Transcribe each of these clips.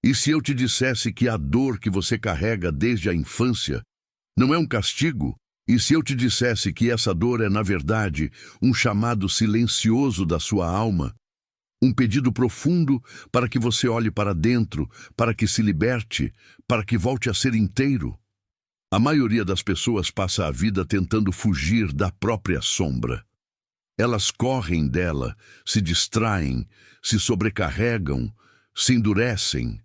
E se eu te dissesse que a dor que você carrega desde a infância não é um castigo? E se eu te dissesse que essa dor é, na verdade, um chamado silencioso da sua alma? Um pedido profundo para que você olhe para dentro, para que se liberte, para que volte a ser inteiro? A maioria das pessoas passa a vida tentando fugir da própria sombra. Elas correm dela, se distraem, se sobrecarregam, se endurecem.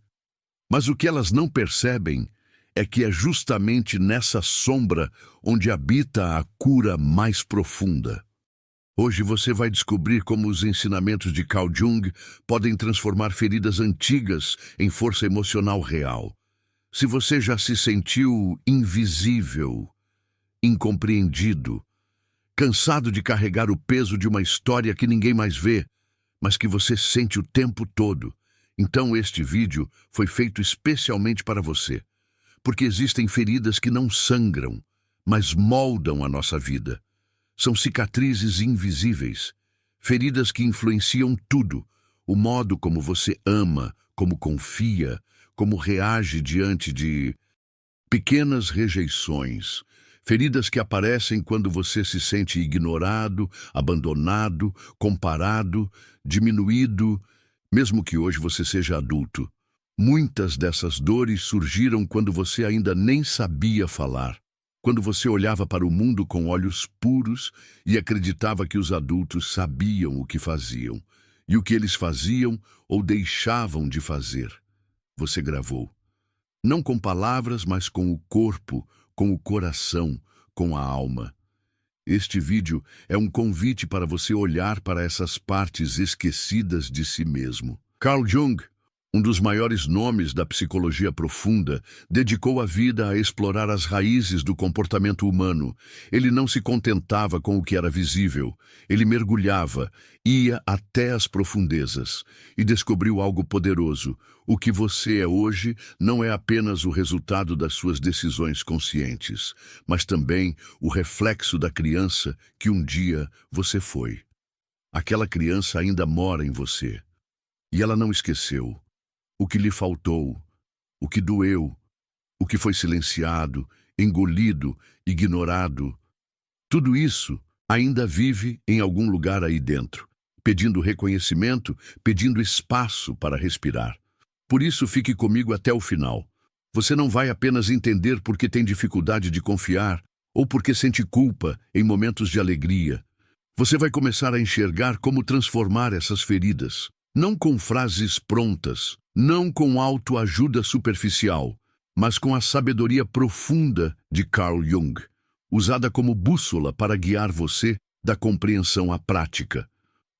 Mas o que elas não percebem é que é justamente nessa sombra onde habita a cura mais profunda. Hoje você vai descobrir como os ensinamentos de Carl Jung podem transformar feridas antigas em força emocional real. Se você já se sentiu invisível, incompreendido, cansado de carregar o peso de uma história que ninguém mais vê, mas que você sente o tempo todo, então este vídeo foi feito especialmente para você. Porque existem feridas que não sangram, mas moldam a nossa vida. São cicatrizes invisíveis, feridas que influenciam tudo, o modo como você ama, como confia, como reage diante de pequenas rejeições, feridas que aparecem quando você se sente ignorado, abandonado, comparado, diminuído, mesmo que hoje você seja adulto. Muitas dessas dores surgiram quando você ainda nem sabia falar, quando você olhava para o mundo com olhos puros e acreditava que os adultos sabiam o que faziam, e o que eles faziam ou deixavam de fazer. Você gravou. Não com palavras, mas com o corpo, com o coração, com a alma. Este vídeo é um convite para você olhar para essas partes esquecidas de si mesmo. Carl Jung, um dos maiores nomes da psicologia profunda, dedicou a vida a explorar as raízes do comportamento humano. Ele não se contentava com o que era visível. Ele mergulhava, ia até as profundezas e descobriu algo poderoso. O que você é hoje não é apenas o resultado das suas decisões conscientes, mas também o reflexo da criança que um dia você foi. Aquela criança ainda mora em você. E ela não esqueceu. O que lhe faltou, o que doeu, o que foi silenciado, engolido, ignorado, tudo isso ainda vive em algum lugar aí dentro, pedindo reconhecimento, pedindo espaço para respirar. Por isso, fique comigo até o final. Você não vai apenas entender porque tem dificuldade de confiar ou porque sente culpa em momentos de alegria. Você vai começar a enxergar como transformar essas feridas, não com frases prontas, não com autoajuda superficial, mas com a sabedoria profunda de Carl Jung, usada como bússola para guiar você da compreensão à prática.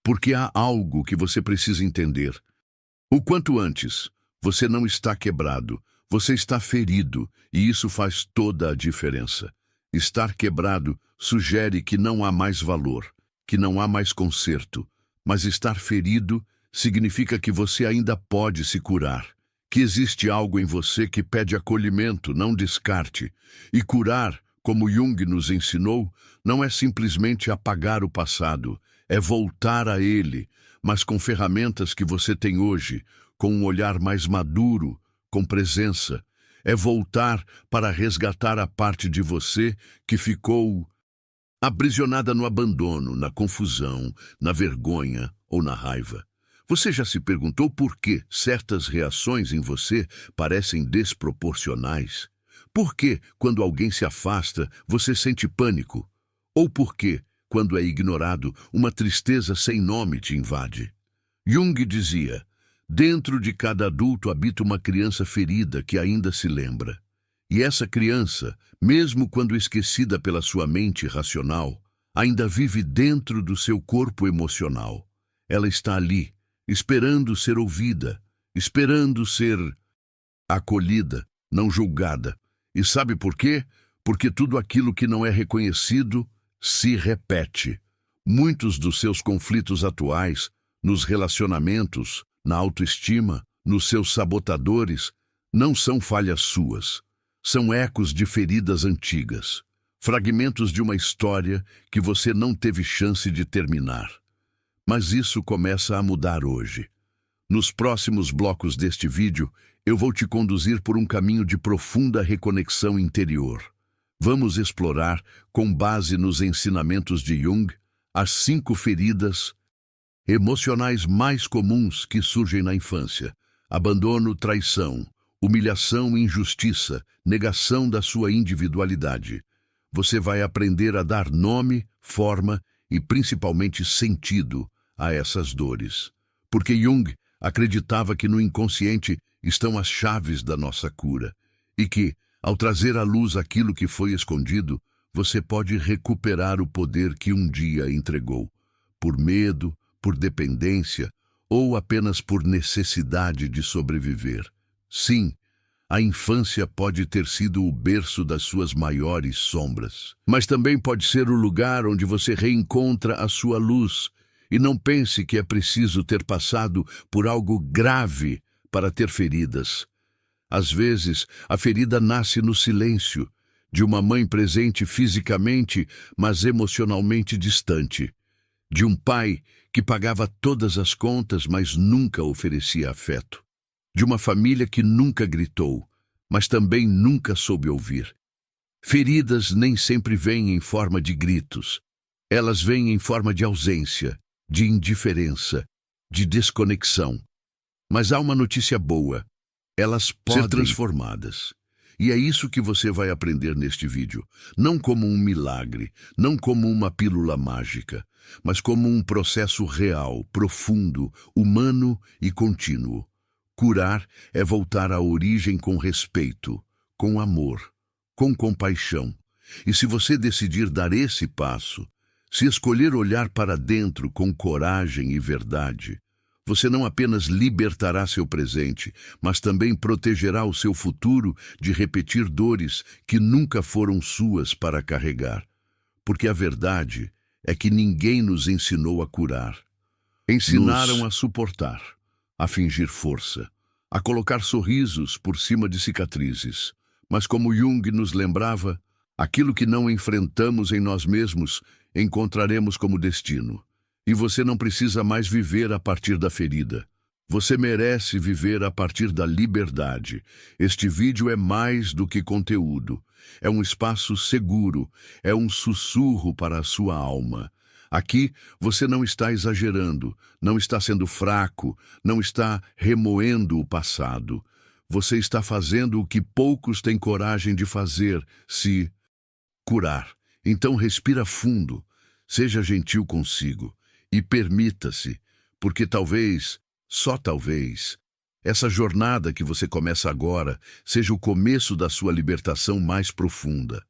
Porque há algo que você precisa entender. O quanto antes, você não está quebrado, você está ferido, e isso faz toda a diferença. Estar quebrado sugere que não há mais valor, que não há mais conserto, mas estar ferido significa que você ainda pode se curar, que existe algo em você que pede acolhimento, não descarte. E curar, como Jung nos ensinou, não é simplesmente apagar o passado, é voltar a ele, mas com ferramentas que você tem hoje, com um olhar mais maduro, com presença. É voltar para resgatar a parte de você que ficou aprisionada no abandono, na confusão, na vergonha ou na raiva. Você já se perguntou por que certas reações em você parecem desproporcionais? Por que, quando alguém se afasta, você sente pânico? Ou por que, quando é ignorado, uma tristeza sem nome te invade? Jung dizia: dentro de cada adulto habita uma criança ferida que ainda se lembra. E essa criança, mesmo quando esquecida pela sua mente racional, ainda vive dentro do seu corpo emocional. Ela está ali, esperando ser ouvida, esperando ser acolhida, não julgada. E sabe por quê? Porque tudo aquilo que não é reconhecido se repete. Muitos dos seus conflitos atuais, nos relacionamentos, na autoestima, nos seus sabotadores, não são falhas suas. São ecos de feridas antigas, fragmentos de uma história que você não teve chance de terminar. Mas isso começa a mudar hoje. Nos próximos blocos deste vídeo, eu vou te conduzir por um caminho de profunda reconexão interior. Vamos explorar, com base nos ensinamentos de Jung, as 5 feridas emocionais mais comuns que surgem na infância: abandono, traição, humilhação, injustiça, negação da sua individualidade. Você vai aprender a dar nome, forma e principalmente sentido a essas dores. Porque Jung acreditava que no inconsciente estão as chaves da nossa cura e que, ao trazer à luz aquilo que foi escondido, você pode recuperar o poder que um dia entregou, por medo, por dependência ou apenas por necessidade de sobreviver. Sim, a infância pode ter sido o berço das suas maiores sombras, mas também pode ser o lugar onde você reencontra a sua luz. E não pense que é preciso ter passado por algo grave para ter feridas. Às vezes, a ferida nasce no silêncio, de uma mãe presente fisicamente, mas emocionalmente distante, de um pai que pagava todas as contas, mas nunca oferecia afeto, de uma família que nunca gritou, mas também nunca soube ouvir. Feridas nem sempre vêm em forma de gritos. Elas vêm em forma de ausência, de indiferença, de desconexão. Mas há uma notícia boa: elas podem ser transformadas. E é isso que você vai aprender neste vídeo. Não como um milagre, não como uma pílula mágica, mas como um processo real, profundo, humano e contínuo. Curar é voltar à origem com respeito, com amor, com compaixão. E se você decidir dar esse passo, se escolher olhar para dentro com coragem e verdade, você não apenas libertará seu presente, mas também protegerá o seu futuro de repetir dores que nunca foram suas para carregar. Porque a verdade é que ninguém nos ensinou a curar. Ensinaram a suportar, a fingir força, a colocar sorrisos por cima de cicatrizes. Mas como Jung nos lembrava, aquilo que não enfrentamos em nós mesmos, encontraremos como destino. E você não precisa mais viver a partir da ferida. Você merece viver a partir da liberdade. Este vídeo é mais do que conteúdo. É um espaço seguro, é um sussurro para a sua alma. Aqui você não está exagerando, não está sendo fraco, não está remoendo o passado. Você está fazendo o que poucos têm coragem de fazer, se curar. Então respira fundo, seja gentil consigo e permita-se, porque talvez, só talvez, essa jornada que você começa agora seja o começo da sua libertação mais profunda.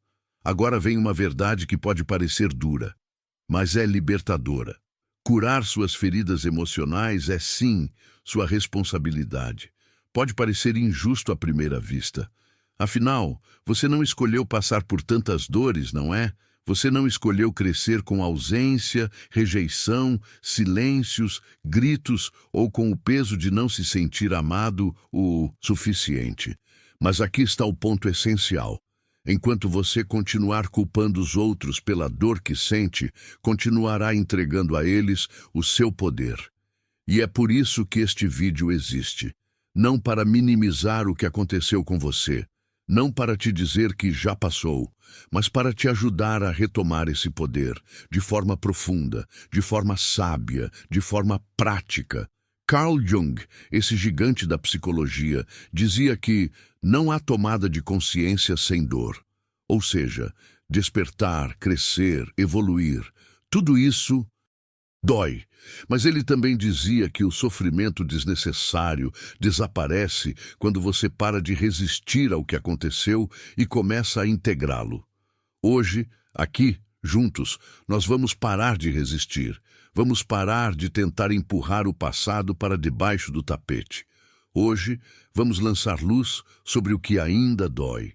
Agora vem uma verdade que pode parecer dura, mas é libertadora. Curar suas feridas emocionais é, sim, sua responsabilidade. Pode parecer injusto à primeira vista. Afinal, você não escolheu passar por tantas dores, não é? Você não escolheu crescer com ausência, rejeição, silêncios, gritos ou com o peso de não se sentir amado o suficiente. Mas aqui está o ponto essencial. Enquanto você continuar culpando os outros pela dor que sente, continuará entregando a eles o seu poder. E é por isso que este vídeo existe. Não para minimizar o que aconteceu com você, não para te dizer que já passou, mas para te ajudar a retomar esse poder, de forma profunda, de forma sábia, de forma prática. Carl Jung, esse gigante da psicologia, dizia que não há tomada de consciência sem dor. Ou seja, despertar, crescer, evoluir, tudo isso dói. Mas ele também dizia que o sofrimento desnecessário desaparece quando você para de resistir ao que aconteceu e começa a integrá-lo. Hoje, aqui, juntos, nós vamos parar de resistir. Vamos parar de tentar empurrar o passado para debaixo do tapete. Hoje, vamos lançar luz sobre o que ainda dói.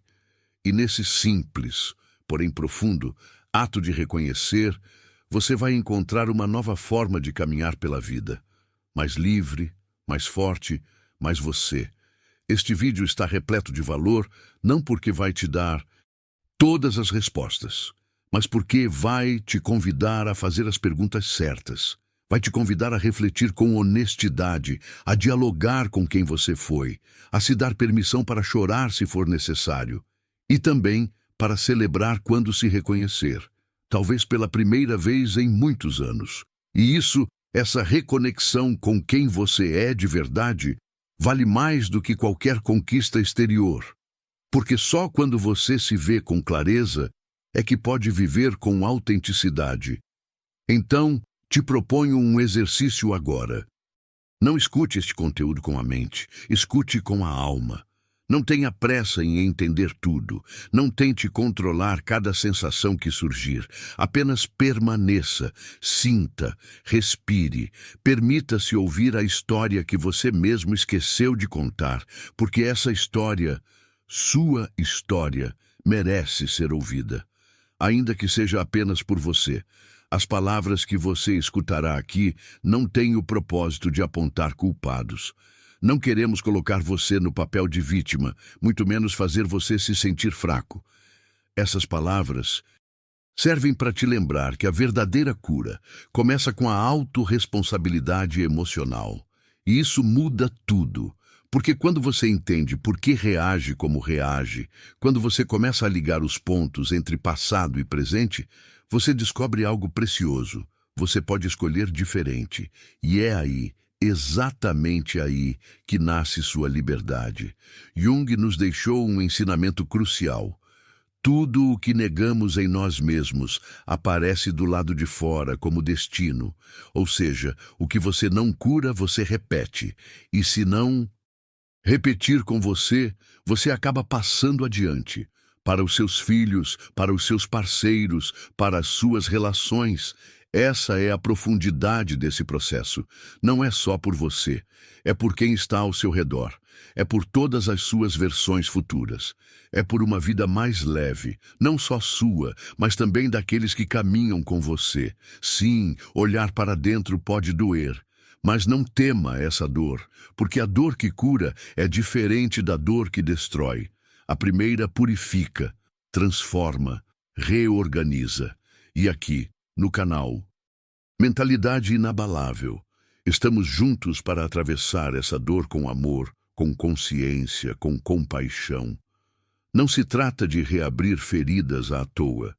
E nesse simples, porém profundo, ato de reconhecer, você vai encontrar uma nova forma de caminhar pela vida. Mais livre, mais forte, mais você. Este vídeo está repleto de valor, não porque vai te dar todas as respostas, mas porque vai te convidar a fazer as perguntas certas. Vai te convidar a refletir com honestidade, a dialogar com quem você foi, a se dar permissão para chorar se for necessário, e também para celebrar quando se reconhecer, talvez pela primeira vez em muitos anos. E essa reconexão com quem você é de verdade, vale mais do que qualquer conquista exterior. Porque só quando você se vê com clareza é que pode viver com autenticidade. Então, te proponho um exercício agora. Não escute este conteúdo com a mente, escute com a alma. Não tenha pressa em entender tudo. Não tente controlar cada sensação que surgir. Apenas permaneça, sinta, respire. Permita-se ouvir a história que você mesmo esqueceu de contar, porque essa história, sua história, merece ser ouvida. Ainda que seja apenas por você. As palavras que você escutará aqui não têm o propósito de apontar culpados. Não queremos colocar você no papel de vítima, muito menos fazer você se sentir fraco. Essas palavras servem para te lembrar que a verdadeira cura começa com a autorresponsabilidade emocional. E isso muda tudo. Porque quando você entende por que reage como reage, quando você começa a ligar os pontos entre passado e presente, você descobre algo precioso. Você pode escolher diferente. E é aí, exatamente aí, que nasce sua liberdade. Jung nos deixou um ensinamento crucial. Tudo o que negamos em nós mesmos aparece do lado de fora como destino. Ou seja, o que você não cura, você repete. E se não repetir com você, você acaba passando adiante. Para os seus filhos, para os seus parceiros, para as suas relações. Essa é a profundidade desse processo. Não é só por você, é por quem está ao seu redor. É por todas as suas versões futuras. É por uma vida mais leve, não só sua, mas também daqueles que caminham com você. Sim, olhar para dentro pode doer. Mas não tema essa dor, porque a dor que cura é diferente da dor que destrói. A primeira purifica, transforma, reorganiza. E aqui, no canal Mentalidade Inabalável, estamos juntos para atravessar essa dor com amor, com consciência, com compaixão. Não se trata de reabrir feridas à toa.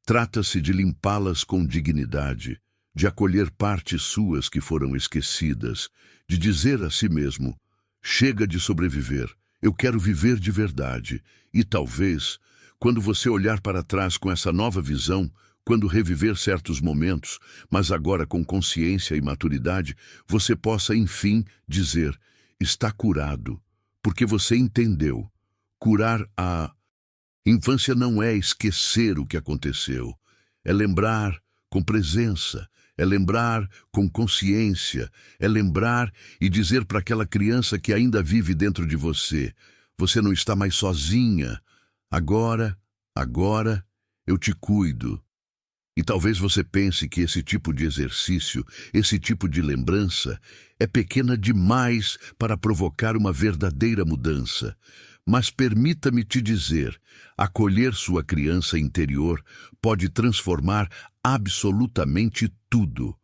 Trata-se de limpá-las com dignidade, de acolher partes suas que foram esquecidas, de dizer a si mesmo, chega de sobreviver, eu quero viver de verdade. E talvez, quando você olhar para trás com essa nova visão, quando reviver certos momentos, mas agora com consciência e maturidade, você possa, enfim, dizer, está curado, porque você entendeu. Curar a infância não é esquecer o que aconteceu, é lembrar com presença, é lembrar com consciência, é lembrar e dizer para aquela criança que ainda vive dentro de você, você não está mais sozinha, agora, eu te cuido. E talvez você pense que esse tipo de exercício, esse tipo de lembrança, é pequena demais para provocar uma verdadeira mudança. Mas permita-me te dizer, acolher sua criança interior pode transformar absolutamente tudo.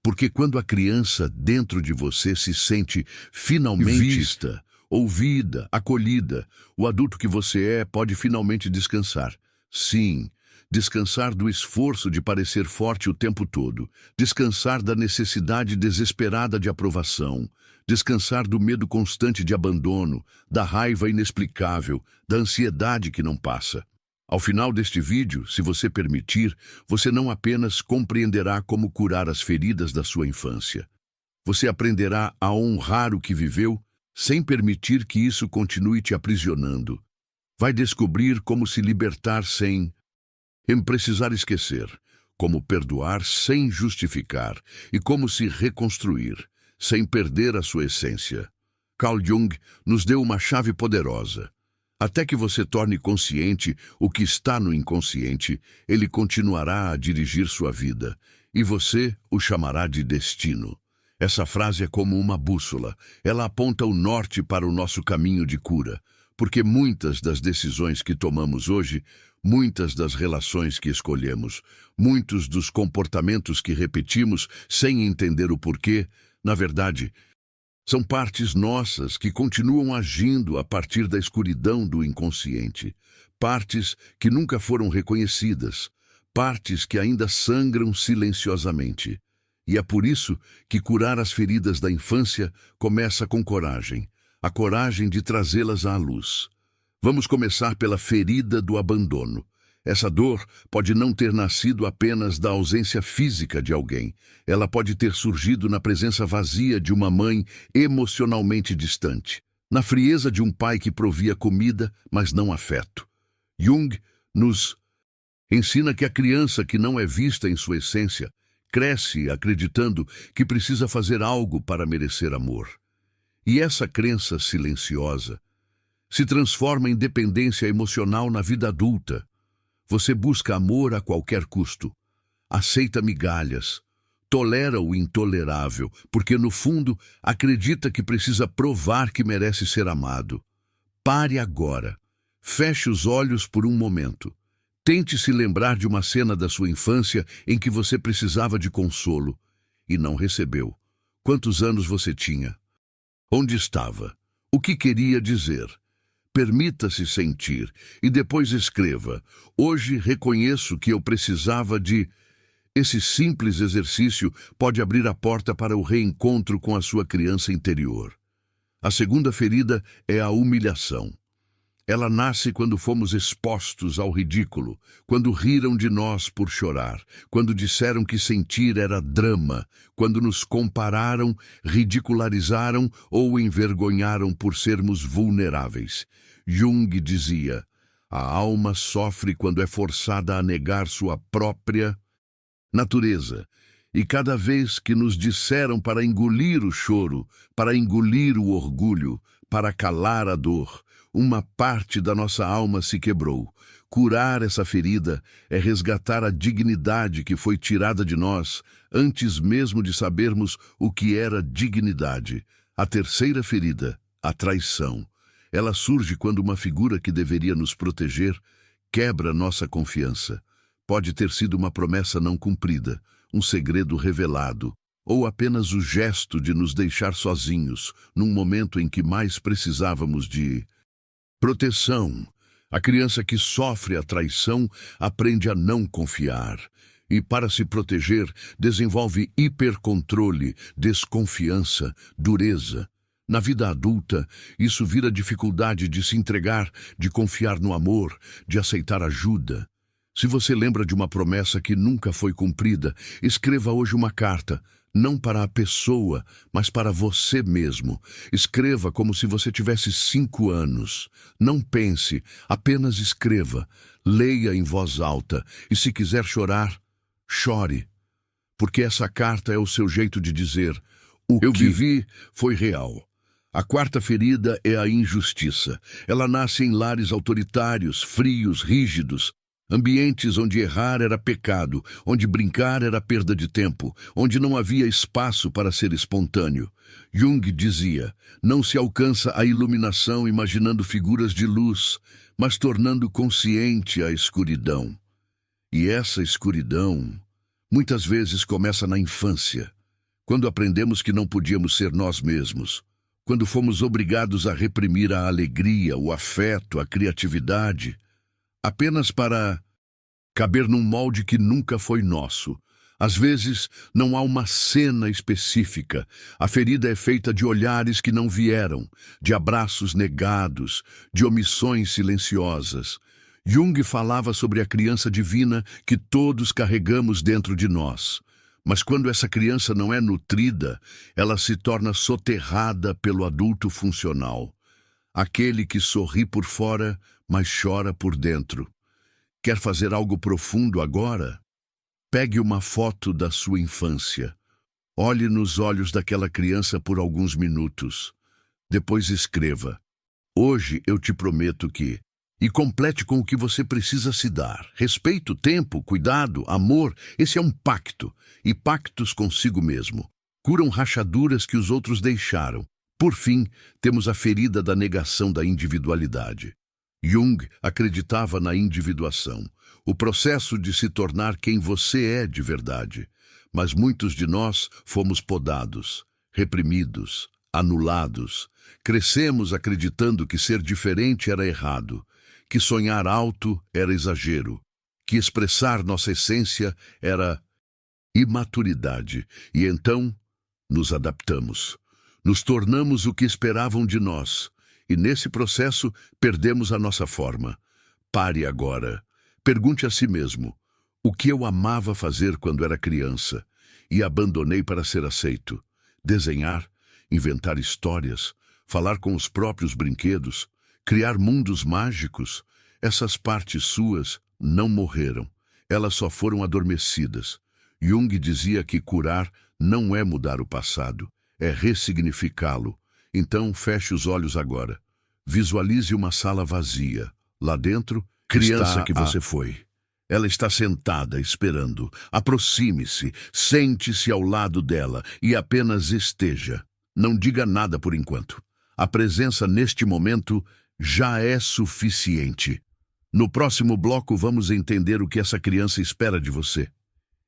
Porque quando a criança dentro de você se sente finalmente vista, ouvida, acolhida, o adulto que você é pode finalmente descansar. Sim, descansar do esforço de parecer forte o tempo todo, descansar da necessidade desesperada de aprovação, descansar do medo constante de abandono, da raiva inexplicável, da ansiedade que não passa. Ao final deste vídeo, se você permitir, você não apenas compreenderá como curar as feridas da sua infância. Você aprenderá a honrar o que viveu, sem permitir que isso continue te aprisionando. Vai descobrir como se libertar sem precisar esquecer, como perdoar sem justificar e como se reconstruir, sem perder a sua essência. Carl Jung nos deu uma chave poderosa. Até que você torne consciente o que está no inconsciente, ele continuará a dirigir sua vida, e você o chamará de destino. Essa frase é como uma bússola. Ela aponta o norte para o nosso caminho de cura. porque muitas das decisões que tomamos hoje, muitas das relações que escolhemos, muitos dos comportamentos que repetimos sem entender o porquê, na verdade, são partes nossas que continuam agindo a partir da escuridão do inconsciente, partes que nunca foram reconhecidas, partes que ainda sangram silenciosamente. E é por isso que curar as feridas da infância começa com coragem, a coragem de trazê-las à luz. Vamos começar pela ferida do abandono. Essa dor pode não ter nascido apenas da ausência física de alguém. Ela pode ter surgido na presença vazia de uma mãe emocionalmente distante, na frieza de um pai que provia comida, mas não afeto. Jung nos ensina que a criança que não é vista em sua essência cresce acreditando que precisa fazer algo para merecer amor. E essa crença silenciosa se transforma em dependência emocional na vida adulta. Você busca amor a qualquer custo, aceita migalhas, tolera o intolerável, porque no fundo acredita que precisa provar que merece ser amado. Pare agora, feche os olhos por um momento. Tente se lembrar de uma cena da sua infância em que você precisava de consolo e não recebeu. Quantos anos você tinha? Onde estava? O que queria dizer? Permita-se sentir e depois escreva: hoje reconheço que eu precisava de... Esse simples exercício pode abrir a porta para o reencontro com a sua criança interior. A segunda ferida é a humilhação. Ela nasce quando fomos expostos ao ridículo, quando riram de nós por chorar, quando disseram que sentir era drama, quando nos compararam, ridicularizaram ou envergonharam por sermos vulneráveis. Jung dizia: a alma sofre quando é forçada a negar sua própria natureza. E cada vez que nos disseram para engolir o choro, para engolir o orgulho, para calar a dor, uma parte da nossa alma se quebrou. Curar essa ferida é resgatar a dignidade que foi tirada de nós antes mesmo de sabermos o que era dignidade. A terceira ferida, a traição. Ela surge quando uma figura que deveria nos proteger quebra nossa confiança. Pode ter sido uma promessa não cumprida, um segredo revelado, ou apenas o gesto de nos deixar sozinhos num momento em que mais precisávamos de proteção. A criança que sofre a traição aprende a não confiar e, para se proteger, desenvolve hipercontrole, desconfiança, dureza. Na vida adulta, isso vira dificuldade de se entregar, de confiar no amor, de aceitar ajuda. Se você lembra de uma promessa que nunca foi cumprida, escreva hoje uma carta, não para a pessoa, mas para você mesmo. Escreva como se você tivesse 5 anos. Não pense, apenas escreva. Leia em voz alta e, se quiser chorar, chore. Porque essa carta é o seu jeito de dizer: o que eu vivi foi real. A quarta ferida é a injustiça. Ela nasce em lares autoritários, frios, rígidos. Ambientes onde errar era pecado, onde brincar era perda de tempo, onde não havia espaço para ser espontâneo. Jung dizia: não se alcança a iluminação imaginando figuras de luz, mas tornando consciente a escuridão. E essa escuridão muitas vezes começa na infância, quando aprendemos que não podíamos ser nós mesmos, quando fomos obrigados a reprimir a alegria, o afeto, a criatividade, apenas para caber num molde que nunca foi nosso. Às vezes, não há uma cena específica. A ferida é feita de olhares que não vieram, de abraços negados, de omissões silenciosas. Jung falava sobre a criança divina que todos carregamos dentro de nós. Mas quando essa criança não é nutrida, ela se torna soterrada pelo adulto funcional. Aquele que sorri por fora, mas chora por dentro. Quer fazer algo profundo agora? Pegue uma foto da sua infância. Olhe nos olhos daquela criança por alguns minutos. Depois escreva: hoje eu te prometo que... E complete com o que você precisa se dar. Respeito, tempo, cuidado, amor. Esse é um pacto. E pactos consigo mesmo curam rachaduras que os outros deixaram. Por fim, temos a ferida da negação da individualidade. Jung acreditava na individuação, o processo de se tornar quem você é de verdade. Mas muitos de nós fomos podados, reprimidos, anulados. Crescemos acreditando que ser diferente era errado, que sonhar alto era exagero, que expressar nossa essência era imaturidade. E então nos adaptamos. Nos tornamos o que esperavam de nós. E nesse processo perdemos a nossa forma. Pare agora. Pergunte a si mesmo: o que eu amava fazer quando era criança e abandonei para ser aceito? Desenhar, inventar histórias, falar com os próprios brinquedos, criar mundos mágicos. Essas partes suas não morreram. Elas só foram adormecidas. Jung dizia que curar não é mudar o passado, é ressignificá-lo. Então, feche os olhos agora. Visualize uma sala vazia. Lá dentro, criança que você foi. Ela está sentada, esperando. Aproxime-se, sente-se ao lado dela e apenas esteja. Não diga nada por enquanto. A presença neste momento já é suficiente. No próximo bloco, vamos entender o que essa criança espera de você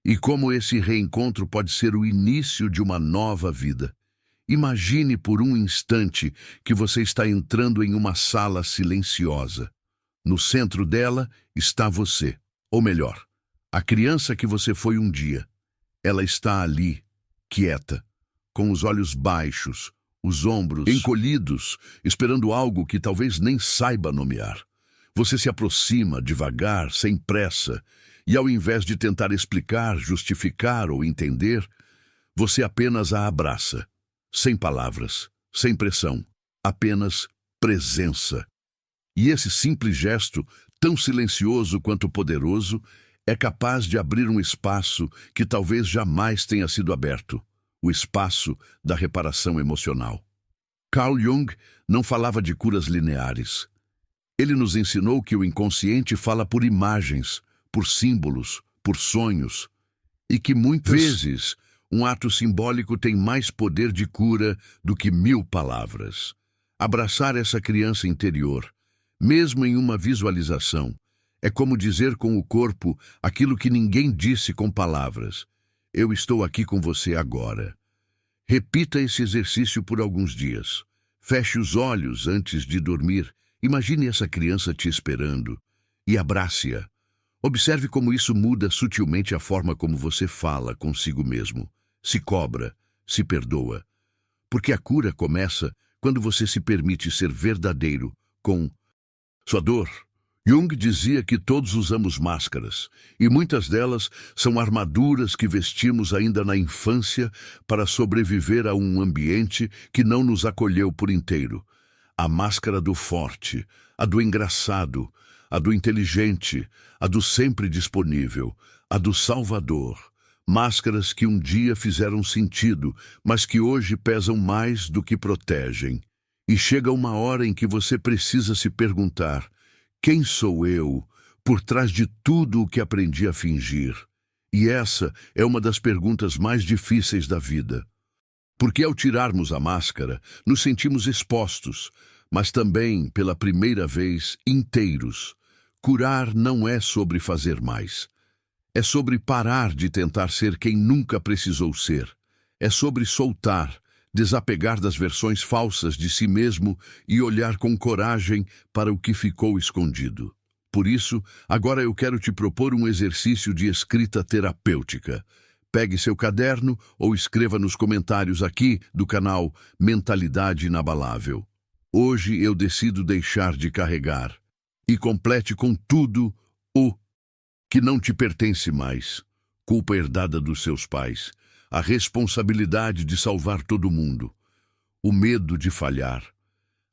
e como esse reencontro pode ser o início de uma nova vida. Imagine por um instante que você está entrando em uma sala silenciosa. No centro dela está você, ou melhor, a criança que você foi um dia. Ela está ali, quieta, com os olhos baixos, os ombros encolhidos, esperando algo que talvez nem saiba nomear. Você se aproxima devagar, sem pressa, e ao invés de tentar explicar, justificar ou entender, você apenas a abraça. Sem palavras, sem pressão, apenas presença. E esse simples gesto, tão silencioso quanto poderoso, é capaz de abrir um espaço que talvez jamais tenha sido aberto, o espaço da reparação emocional. Carl Jung não falava de curas lineares. Ele nos ensinou que o inconsciente fala por imagens, por símbolos, por sonhos, e que muitas vezes um ato simbólico tem mais poder de cura do que 1000 palavras. Abraçar essa criança interior, mesmo em uma visualização, é como dizer com o corpo aquilo que ninguém disse com palavras. Eu estou aqui com você agora. Repita esse exercício por alguns dias. Feche os olhos antes de dormir. Imagine essa criança te esperando e abrace-a. Observe como isso muda sutilmente a forma como você fala consigo mesmo, se cobra, se perdoa. Porque a cura começa quando você se permite ser verdadeiro com sua dor. Jung dizia que todos usamos máscaras, e muitas delas são armaduras que vestimos ainda na infância para sobreviver a um ambiente que não nos acolheu por inteiro. A máscara do forte, a do engraçado, a do inteligente, a do sempre disponível, a do salvador. Máscaras que um dia fizeram sentido, mas que hoje pesam mais do que protegem. E chega uma hora em que você precisa se perguntar: quem sou eu por trás de tudo o que aprendi a fingir? E essa é uma das perguntas mais difíceis da vida. Porque ao tirarmos a máscara, nos sentimos expostos, mas também, pela primeira vez, inteiros. Curar não é sobre fazer mais. É sobre parar de tentar ser quem nunca precisou ser. É sobre soltar, desapegar das versões falsas de si mesmo e olhar com coragem para o que ficou escondido. Por isso, agora eu quero te propor um exercício de escrita terapêutica. Pegue seu caderno ou escreva nos comentários aqui do canal Mentalidade Inabalável. Hoje eu decido deixar de carregar e complete com tudo o que não te pertence mais. Culpa herdada dos seus pais, a responsabilidade de salvar todo mundo, o medo de falhar,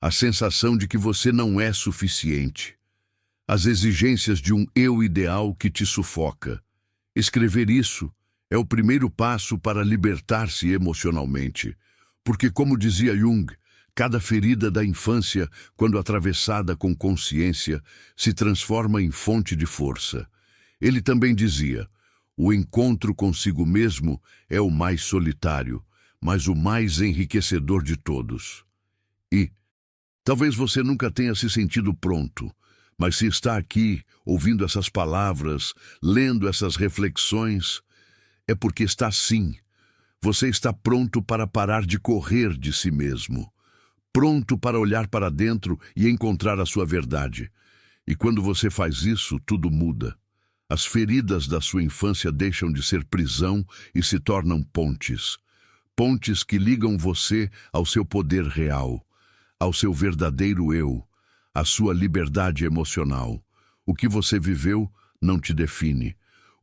a sensação de que você não é suficiente, as exigências de um eu ideal que te sufoca. Escrever isso é o primeiro passo para libertar-se emocionalmente, porque, como dizia Jung, cada ferida da infância, quando atravessada com consciência, se transforma em fonte de força. Ele também dizia: o encontro consigo mesmo é o mais solitário, mas o mais enriquecedor de todos. E talvez você nunca tenha se sentido pronto, mas se está aqui, ouvindo essas palavras, lendo essas reflexões, é porque está sim. Você está pronto para parar de correr de si mesmo, pronto para olhar para dentro e encontrar a sua verdade. E quando você faz isso, tudo muda. As feridas da sua infância deixam de ser prisão e se tornam pontes. Pontes que ligam você ao seu poder real, ao seu verdadeiro eu, à sua liberdade emocional. O que você viveu não te define.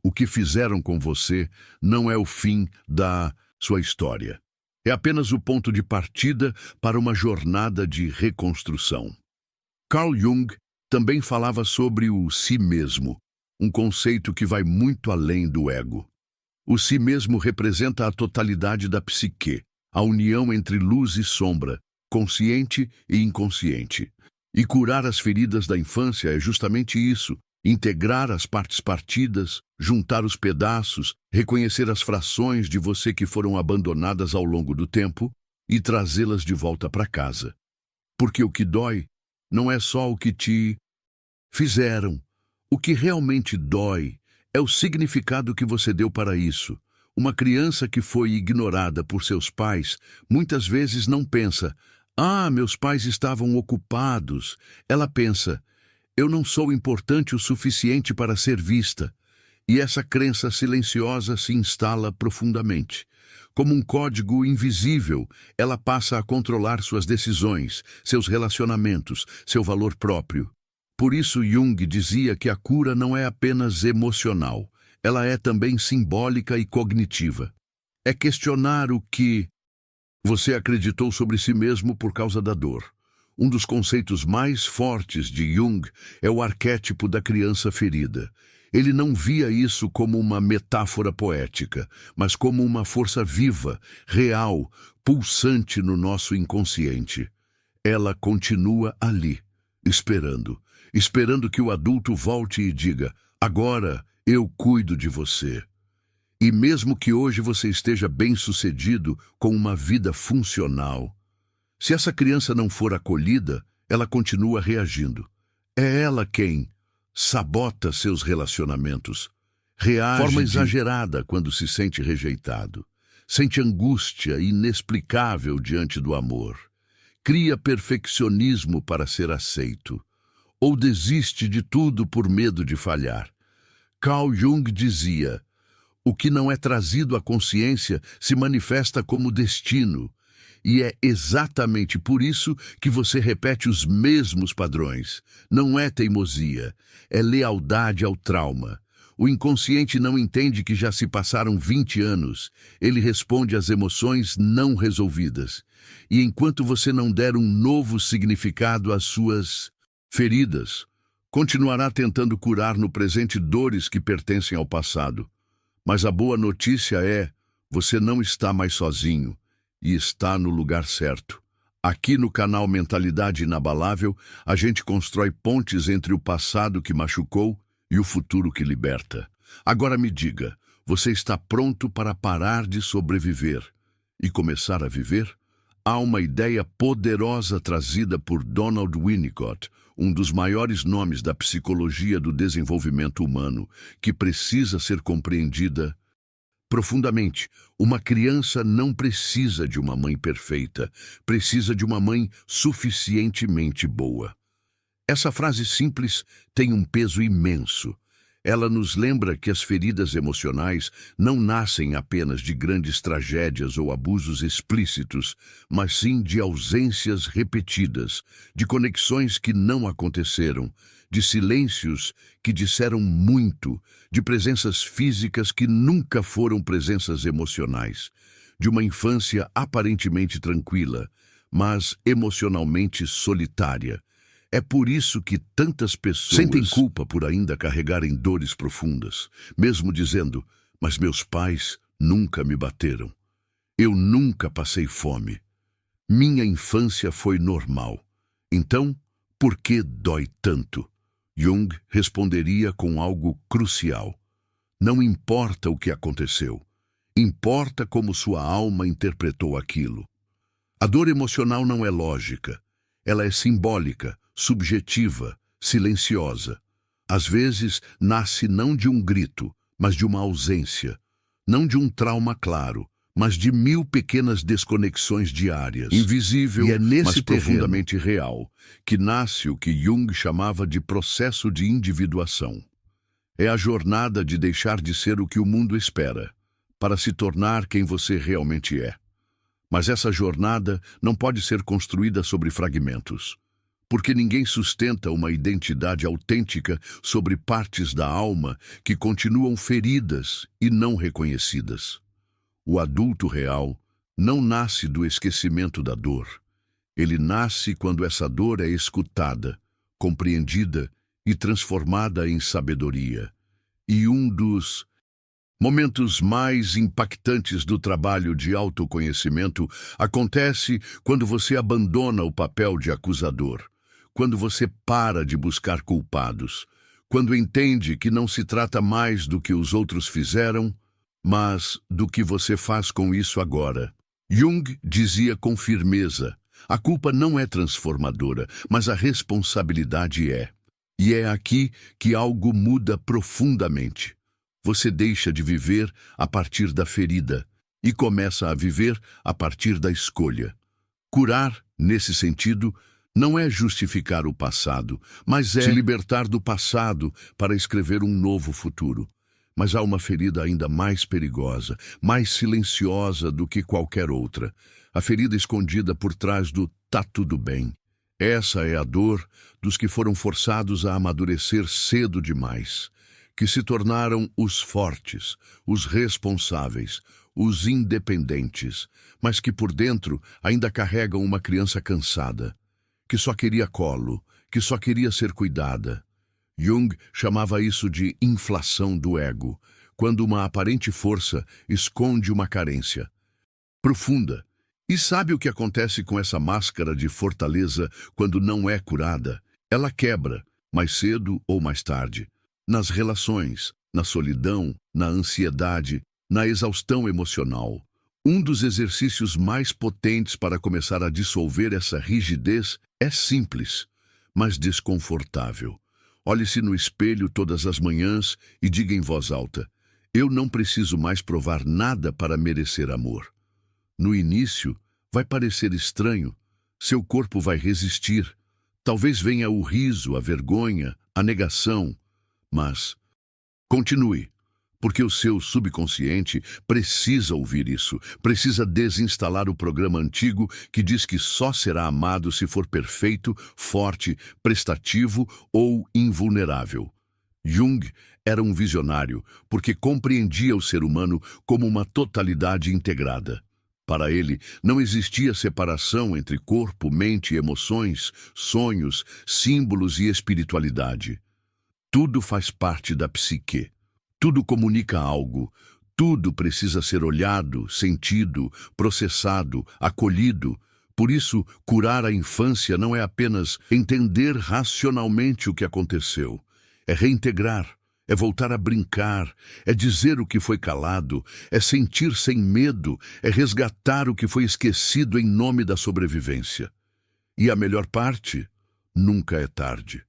O que fizeram com você não é o fim da sua história. É apenas o ponto de partida para uma jornada de reconstrução. Carl Jung também falava sobre o si mesmo, um conceito que vai muito além do ego. O si mesmo representa a totalidade da psique, a união entre luz e sombra, consciente e inconsciente. E curar as feridas da infância é justamente isso: integrar as partes partidas, juntar os pedaços, reconhecer as frações de você que foram abandonadas ao longo do tempo e trazê-las de volta para casa. Porque o que dói não é só o que te fizeram. O que realmente dói é o significado que você deu para isso. Uma criança que foi ignorada por seus pais muitas vezes não pensa: "Ah, meus pais estavam ocupados." Ela pensa: "Eu não sou importante o suficiente para ser vista." E essa crença silenciosa se instala profundamente. Como um código invisível, ela passa a controlar suas decisões, seus relacionamentos, seu valor próprio. Por isso Jung dizia que a cura não é apenas emocional, ela é também simbólica e cognitiva. É questionar o que você acreditou sobre si mesmo por causa da dor. Um dos conceitos mais fortes de Jung é o arquétipo da criança ferida. Ele não via isso como uma metáfora poética, mas como uma força viva, real, pulsante no nosso inconsciente. Ela continua ali, esperando que o adulto volte e diga: "Agora eu cuido de você." E mesmo que hoje você esteja bem-sucedido com uma vida funcional, se essa criança não for acolhida, ela continua reagindo. É ela quem sabota seus relacionamentos, reage de forma exagerada quando se sente rejeitado, sente angústia inexplicável diante do amor, cria perfeccionismo para ser aceito, ou desiste de tudo por medo de falhar. Carl Jung dizia: "O que não é trazido à consciência se manifesta como destino." E é exatamente por isso que você repete os mesmos padrões. Não é teimosia, é lealdade ao trauma. O inconsciente não entende que já se passaram 20 anos. Ele responde às emoções não resolvidas. E enquanto você não der um novo significado às suas feridas, continuará tentando curar no presente dores que pertencem ao passado. Mas a boa notícia é: você não está mais sozinho. E está no lugar certo. Aqui no canal Mentalidade Inabalável, a gente constrói pontes entre o passado que machucou e o futuro que liberta. Agora me diga, você está pronto para parar de sobreviver e começar a viver? Há uma ideia poderosa trazida por Donald Winnicott, um dos maiores nomes da psicologia do desenvolvimento humano, que precisa ser compreendida profundamente. Uma criança não precisa de uma mãe perfeita, precisa de uma mãe suficientemente boa. Essa frase simples tem um peso imenso. Ela nos lembra que as feridas emocionais não nascem apenas de grandes tragédias ou abusos explícitos, mas sim de ausências repetidas, de conexões que não aconteceram, de silêncios que disseram muito, de presenças físicas que nunca foram presenças emocionais, de uma infância aparentemente tranquila, mas emocionalmente solitária. É por isso que tantas pessoas sentem culpa por ainda carregarem dores profundas, mesmo dizendo: "Mas meus pais nunca me bateram. Eu nunca passei fome. Minha infância foi normal. Então, por que dói tanto?" Jung responderia com algo crucial: não importa o que aconteceu, Importa como sua alma interpretou aquilo. A dor emocional não é lógica. Ela é simbólica, subjetiva, silenciosa. Às vezes, nasce não de um grito, mas de uma ausência. Não de um trauma claro, mas de 1000 pequenas desconexões diárias. Invisível, E é nesse mas terreno profundamente real, que nasce o que Jung chamava de processo de individuação. É a jornada de deixar de ser o que o mundo espera, para se tornar quem você realmente é. Mas essa jornada não pode ser construída sobre fragmentos, porque ninguém sustenta uma identidade autêntica sobre partes da alma que continuam feridas e não reconhecidas. O adulto real não nasce do esquecimento da dor. Ele nasce quando essa dor é escutada, compreendida e transformada em sabedoria. E um dos momentos mais impactantes do trabalho de autoconhecimento acontece quando você abandona o papel de acusador, quando você para de buscar culpados, quando entende que não se trata mais do que os outros fizeram, mas do que você faz com isso agora. Jung dizia com firmeza: a culpa não é transformadora, mas a responsabilidade é. E é aqui que algo muda profundamente. Você deixa de viver a partir da ferida e começa a viver a partir da escolha. Curar, nesse sentido, não é justificar o passado, mas é se libertar do passado para escrever um novo futuro. Mas há uma ferida ainda mais perigosa, mais silenciosa do que qualquer outra. A ferida escondida por trás do "tá tudo bem". Essa é a dor dos que foram forçados a amadurecer cedo demais, que se tornaram os fortes, os responsáveis, os independentes, mas que por dentro ainda carregam uma criança cansada, que só queria colo, que só queria ser cuidada. Jung chamava isso de inflação do ego, quando uma aparente força esconde uma carência profunda. E sabe o que acontece com essa máscara de fortaleza quando não é curada? Ela quebra, mais cedo ou mais tarde. Nas relações, na solidão, na ansiedade, na exaustão emocional. Um dos exercícios mais potentes para começar a dissolver essa rigidez é simples, mas desconfortável. Olhe-se no espelho todas as manhãs e diga em voz alta: eu não preciso mais provar nada para merecer amor. No início, vai parecer estranho, seu corpo vai resistir, talvez venha o riso, a vergonha, a negação, mas continue, porque o seu subconsciente precisa ouvir isso, precisa desinstalar o programa antigo que diz que só será amado se for perfeito, forte, prestativo ou invulnerável. Jung era um visionário porque compreendia o ser humano como uma totalidade integrada. Para ele, não existia separação entre corpo, mente, emoções, sonhos, símbolos e espiritualidade. Tudo faz parte da psique. Tudo comunica algo. Tudo precisa ser olhado, sentido, processado, acolhido. Por isso, curar a infância não é apenas entender racionalmente o que aconteceu. É reintegrar. É voltar a brincar, é dizer o que foi calado, é sentir sem medo, é resgatar o que foi esquecido em nome da sobrevivência. E a melhor parte? Nunca é tarde.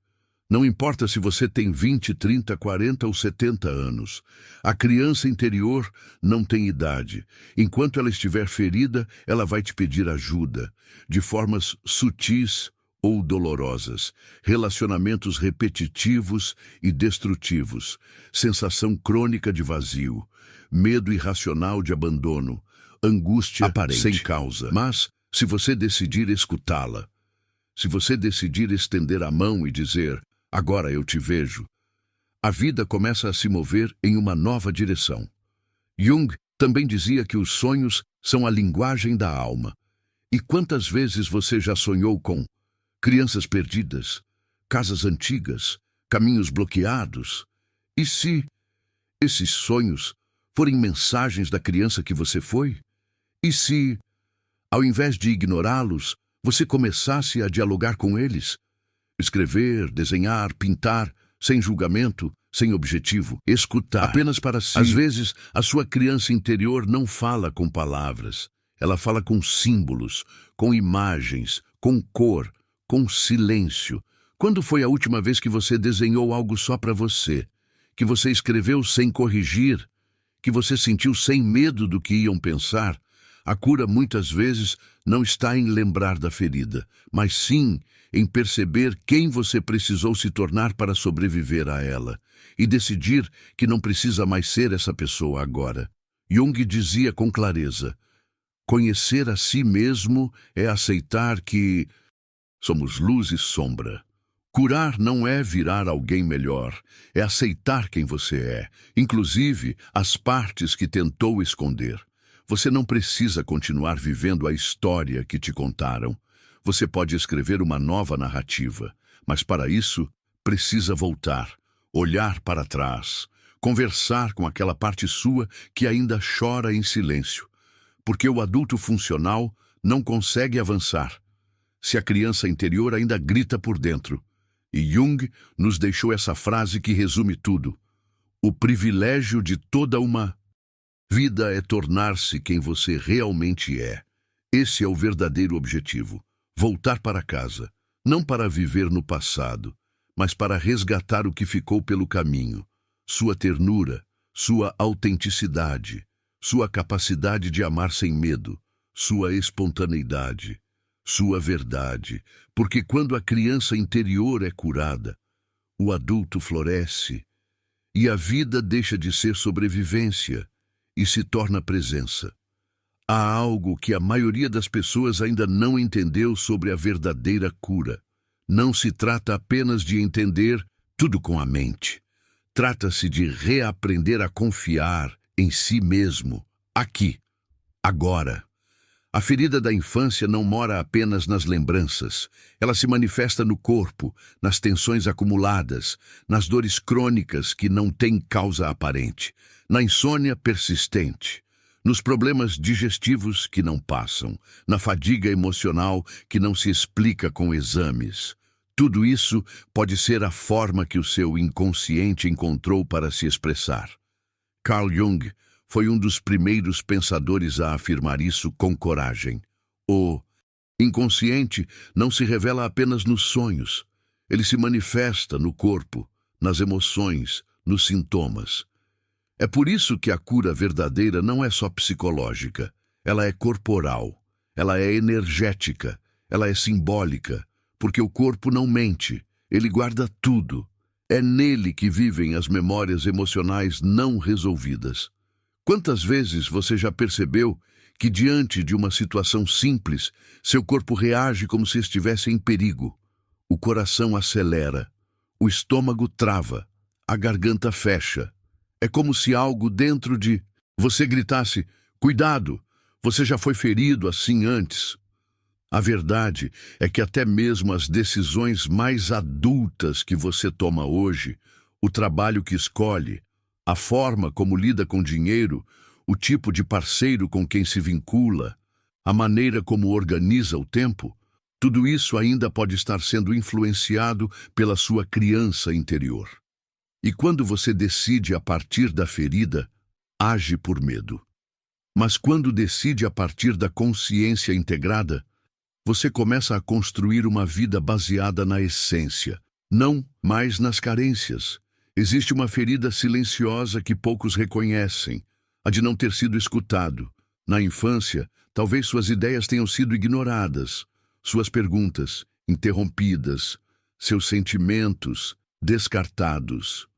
Não importa se você tem 20, 30, 40 ou 70 anos. A criança interior não tem idade. Enquanto ela estiver ferida, ela vai te pedir ajuda, de formas sutis ou dolorosas, relacionamentos repetitivos e destrutivos, sensação crônica de vazio, medo irracional de abandono, angústia aparente, sem causa. Mas, se você decidir escutá-la, se você decidir estender a mão e dizer: agora eu te vejo, a vida começa a se mover em uma nova direção. Jung também dizia que os sonhos são a linguagem da alma. E quantas vezes você já sonhou com crianças perdidas, casas antigas, caminhos bloqueados? E se esses sonhos forem mensagens da criança que você foi? E se, ao invés de ignorá-los, você começasse a dialogar com eles? Escrever, desenhar, pintar, sem julgamento, sem objetivo, escutar, apenas para si. Às vezes, a sua criança interior não fala com palavras. Ela fala com símbolos, com imagens, com cor, com silêncio. Quando foi a última vez que você desenhou algo só para você? Que você escreveu sem corrigir? Que você sentiu sem medo do que iam pensar? A cura muitas vezes não está em lembrar da ferida, mas sim em perceber quem você precisou se tornar para sobreviver a ela e decidir que não precisa mais ser essa pessoa agora. Jung dizia com clareza: conhecer a si mesmo é aceitar que somos luz e sombra. Curar não é virar alguém melhor, é aceitar quem você é, inclusive as partes que tentou esconder. Você não precisa continuar vivendo a história que te contaram. Você pode escrever uma nova narrativa, mas para isso precisa voltar, olhar para trás, conversar com aquela parte sua que ainda chora em silêncio. Porque o adulto funcional não consegue avançar se a criança interior ainda grita por dentro. E Jung nos deixou essa frase que resume tudo: o privilégio de toda uma vida é tornar-se quem você realmente é. Esse é o verdadeiro objetivo. Voltar para casa, não para viver no passado, mas para resgatar o que ficou pelo caminho. Sua ternura, sua autenticidade, sua capacidade de amar sem medo, sua espontaneidade, sua verdade. Porque quando a criança interior é curada, o adulto floresce e a vida deixa de ser sobrevivência e se torna presença. Há algo que a maioria das pessoas ainda não entendeu sobre a verdadeira cura. Não se trata apenas de entender tudo com a mente. Trata-se de reaprender a confiar em si mesmo, aqui, agora. A ferida da infância não mora apenas nas lembranças. Ela se manifesta no corpo, nas tensões acumuladas, nas dores crônicas que não têm causa aparente, na insônia persistente, nos problemas digestivos que não passam, na fadiga emocional que não se explica com exames. Tudo isso pode ser a forma que o seu inconsciente encontrou para se expressar. Carl Jung foi um dos primeiros pensadores a afirmar isso com coragem. O inconsciente não se revela apenas nos sonhos. Ele se manifesta no corpo, nas emoções, nos sintomas. É por isso que a cura verdadeira não é só psicológica. Ela é corporal, ela é energética, ela é simbólica, porque o corpo não mente, ele guarda tudo. É nele que vivem as memórias emocionais não resolvidas. Quantas vezes você já percebeu que, diante de uma situação simples, seu corpo reage como se estivesse em perigo? O coração acelera, o estômago trava, a garganta fecha. É como se algo dentro de você gritasse: cuidado, você já foi ferido assim antes. A verdade é que até mesmo as decisões mais adultas que você toma hoje, o trabalho que escolhe, a forma como lida com dinheiro, o tipo de parceiro com quem se vincula, a maneira como organiza o tempo, tudo isso ainda pode estar sendo influenciado pela sua criança interior. E quando você decide a partir da ferida, age por medo. Mas quando decide a partir da consciência integrada, você começa a construir uma vida baseada na essência, não mais nas carências. Existe uma ferida silenciosa que poucos reconhecem, a de não ter sido escutado. Na infância, talvez suas ideias tenham sido ignoradas, suas perguntas interrompidas, seus sentimentos descartados.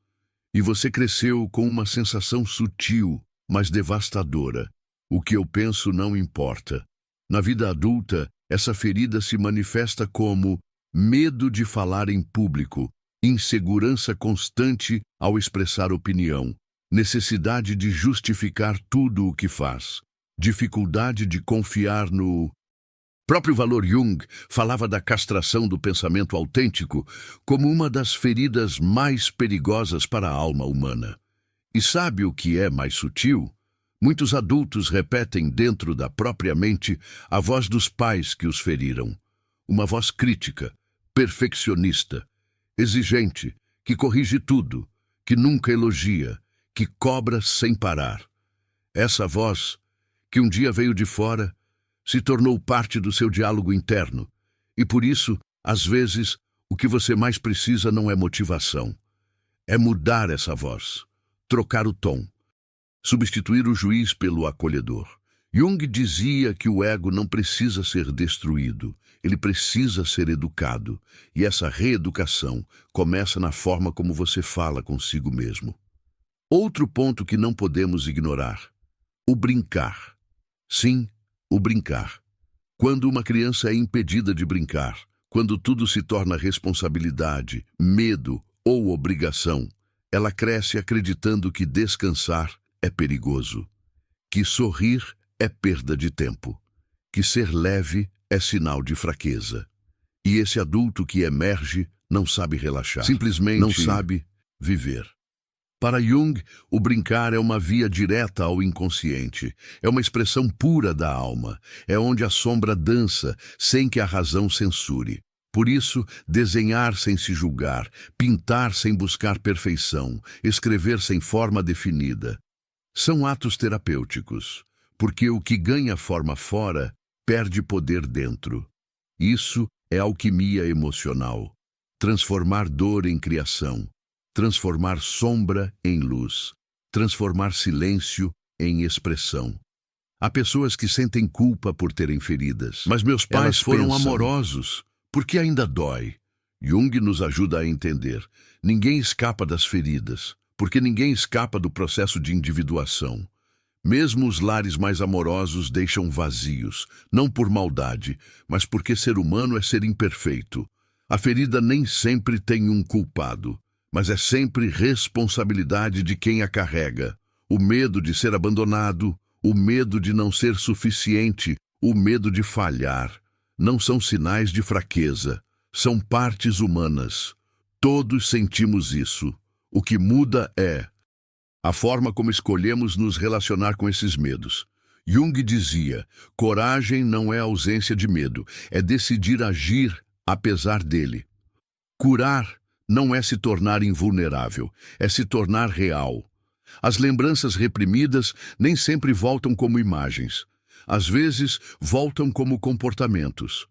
E você cresceu com uma sensação sutil, mas devastadora. O que eu penso não importa. Na vida adulta, essa ferida se manifesta como medo de falar em público, insegurança constante ao expressar opinião, necessidade de justificar tudo o que faz, dificuldade de confiar no próprio valor. Jung falava da castração do pensamento autêntico como uma das feridas mais perigosas para a alma humana. E sabe o que é mais sutil? Muitos adultos repetem dentro da própria mente a voz dos pais que os feriram. Uma voz crítica, perfeccionista, exigente, que corrige tudo, que nunca elogia, que cobra sem parar. Essa voz, que um dia veio de fora, se tornou parte do seu diálogo interno. E por isso, às vezes, o que você mais precisa não é motivação. É mudar essa voz, trocar o tom, substituir o juiz pelo acolhedor. Jung dizia que o ego não precisa ser destruído, ele precisa ser educado. E essa reeducação começa na forma como você fala consigo mesmo. Outro ponto que não podemos ignorar: o brincar. Sim, o brincar. Quando uma criança é impedida de brincar, quando tudo se torna responsabilidade, medo ou obrigação, ela cresce acreditando que descansar é perigoso, que sorrir é perda de tempo, que ser leve é sinal de fraqueza. E esse adulto que emerge não sabe relaxar, simplesmente não sabe viver. Para Jung, o brincar é uma via direta ao inconsciente, é uma expressão pura da alma, é onde a sombra dança sem que a razão censure. Por isso, desenhar sem se julgar, pintar sem buscar perfeição, escrever sem forma definida, são atos terapêuticos, porque o que ganha forma fora, perde poder dentro. Isso é alquimia emocional, transformar dor em criação, transformar sombra em luz, transformar silêncio em expressão. Há pessoas que sentem culpa por terem feridas. Mas meus pais foram amorosos, porque ainda dói. Jung nos ajuda a entender. Ninguém escapa das feridas, porque ninguém escapa do processo de individuação. Mesmo os lares mais amorosos deixam vazios, não por maldade, mas porque ser humano é ser imperfeito. A ferida nem sempre tem um culpado, mas é sempre responsabilidade de quem a carrega. O medo de ser abandonado, o medo de não ser suficiente, o medo de falhar, não são sinais de fraqueza, são partes humanas. Todos sentimos isso. O que muda é a forma como escolhemos nos relacionar com esses medos. Jung dizia: coragem não é ausência de medo, é decidir agir apesar dele. Curar não é se tornar invulnerável, é se tornar real. As lembranças reprimidas nem sempre voltam como imagens. Às vezes, voltam como comportamentos,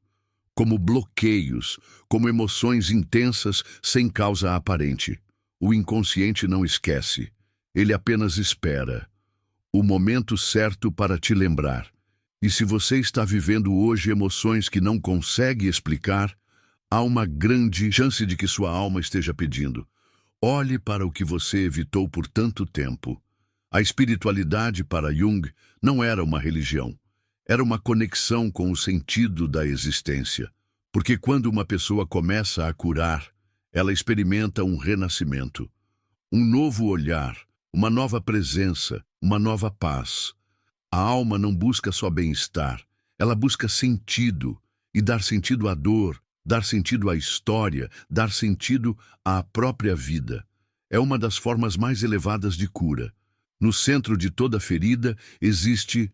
como bloqueios, como emoções intensas sem causa aparente. O inconsciente não esquece, ele apenas espera o momento certo para te lembrar. E se você está vivendo hoje emoções que não consegue explicar, há uma grande chance de que sua alma esteja pedindo: olhe para o que você evitou por tanto tempo. A espiritualidade para Jung não era uma religião, era uma conexão com o sentido da existência. Porque quando uma pessoa começa a curar, ela experimenta um renascimento, um novo olhar, uma nova presença, uma nova paz. A alma não busca só bem-estar, ela busca sentido, e dar sentido à dor, dar sentido à história, dar sentido à própria vida. É uma das formas mais elevadas de cura. No centro de toda ferida existe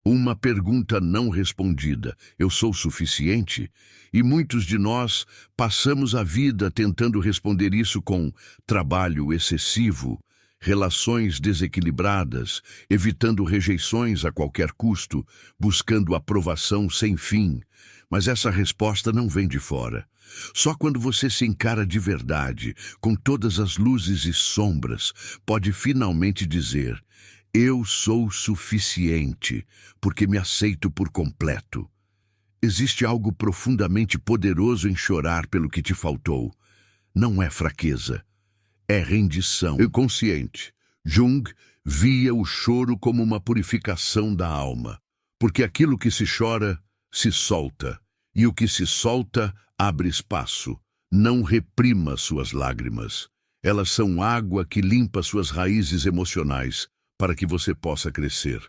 uma pergunta não respondida: eu sou suficiente? E muitos de nós passamos a vida tentando responder isso com trabalho excessivo, relações desequilibradas, evitando rejeições a qualquer custo, buscando aprovação sem fim. Mas essa resposta não vem de fora. Só quando você se encara de verdade, com todas as luzes e sombras, pode finalmente dizer: eu sou suficiente, porque me aceito por completo. Existe algo profundamente poderoso em chorar pelo que te faltou. Não é fraqueza, é rendição. E consciente, Jung via o choro como uma purificação da alma, porque aquilo que se chora se solta, e o que se solta abre espaço. Não reprima suas lágrimas. Elas são água que limpa suas raízes emocionais, para que você possa crescer.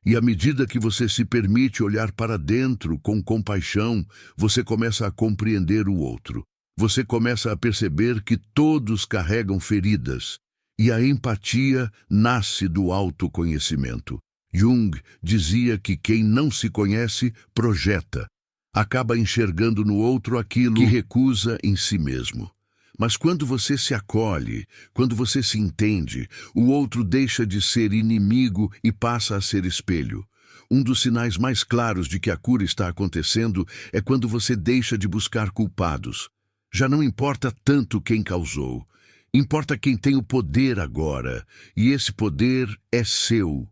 E à medida que você se permite olhar para dentro com compaixão, você começa a compreender o outro. Você começa a perceber que todos carregam feridas, e a empatia nasce do autoconhecimento. Jung dizia que quem não se conhece projeta, acaba enxergando no outro aquilo que recusa em si mesmo. Mas quando você se acolhe, quando você se entende, o outro deixa de ser inimigo e passa a ser espelho. Um dos sinais mais claros de que a cura está acontecendo é quando você deixa de buscar culpados. Já não importa tanto quem causou. Importa quem tem o poder agora, e esse poder é seu.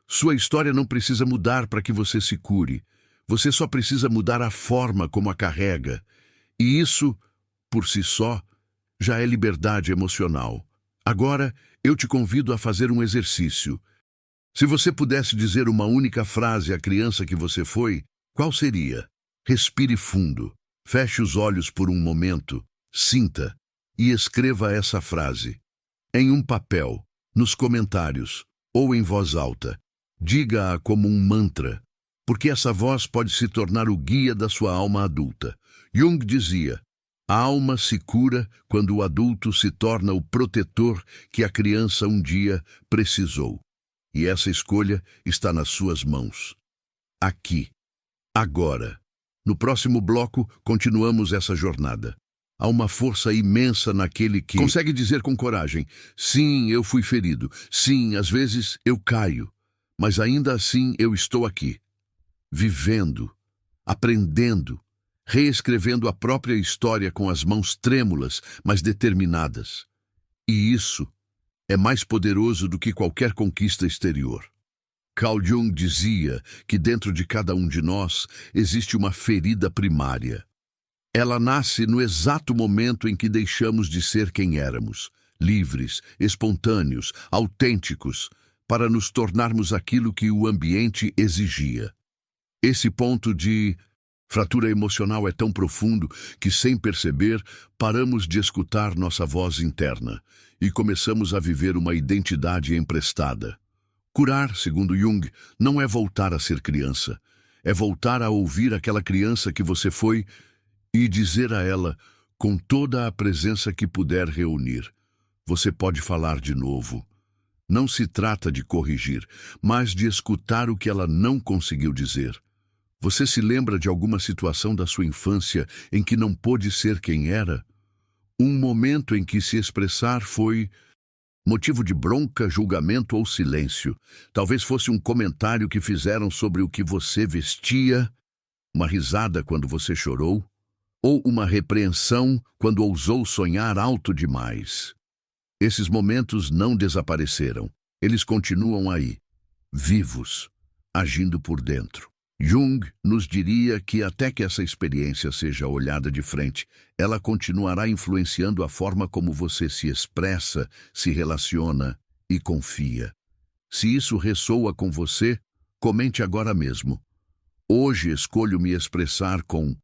Sua história não precisa mudar para que você se cure. Você só precisa mudar a forma como a carrega. E isso, por si só, já é liberdade emocional. Agora, eu te convido a fazer um exercício. Se você pudesse dizer uma única frase à criança que você foi, qual seria? Respire fundo, feche os olhos por um momento, sinta e escreva essa frase. Em um papel, nos comentários ou em voz alta. Diga-a como um mantra, porque essa voz pode se tornar o guia da sua alma adulta. Jung dizia: a alma se cura quando o adulto se torna o protetor que a criança um dia precisou. E essa escolha está nas suas mãos. Aqui. Agora. No próximo bloco, continuamos essa jornada. Há uma força imensa naquele que consegue dizer com coragem: sim, eu fui ferido. Sim, às vezes eu caio. Mas ainda assim eu estou aqui. Vivendo. Aprendendo. Reescrevendo a própria história com as mãos trêmulas, mas determinadas. E isso é mais poderoso do que qualquer conquista exterior. Carl Jung dizia que dentro de cada um de nós existe uma ferida primária. Ela nasce no exato momento em que deixamos de ser quem éramos, livres, espontâneos, autênticos, para nos tornarmos aquilo que o ambiente exigia. Esse ponto de fratura emocional é tão profundo que, sem perceber, paramos de escutar nossa voz interna e começamos a viver uma identidade emprestada. Curar, segundo Jung, não é voltar a ser criança. É voltar a ouvir aquela criança que você foi e dizer a ela, com toda a presença que puder reunir: você pode falar de novo. Não se trata de corrigir, mas de escutar o que ela não conseguiu dizer. Você se lembra de alguma situação da sua infância em que não pôde ser quem era? Um momento em que se expressar foi motivo de bronca, julgamento ou silêncio. Talvez fosse um comentário que fizeram sobre o que você vestia, uma risada quando você chorou, ou uma repreensão quando ousou sonhar alto demais. Esses momentos não desapareceram. Eles continuam aí, vivos, agindo por dentro. Jung nos diria que até que essa experiência seja olhada de frente, ela continuará influenciando a forma como você se expressa, se relaciona e confia. Se isso ressoa com você, comente agora mesmo. Hoje escolho me expressar com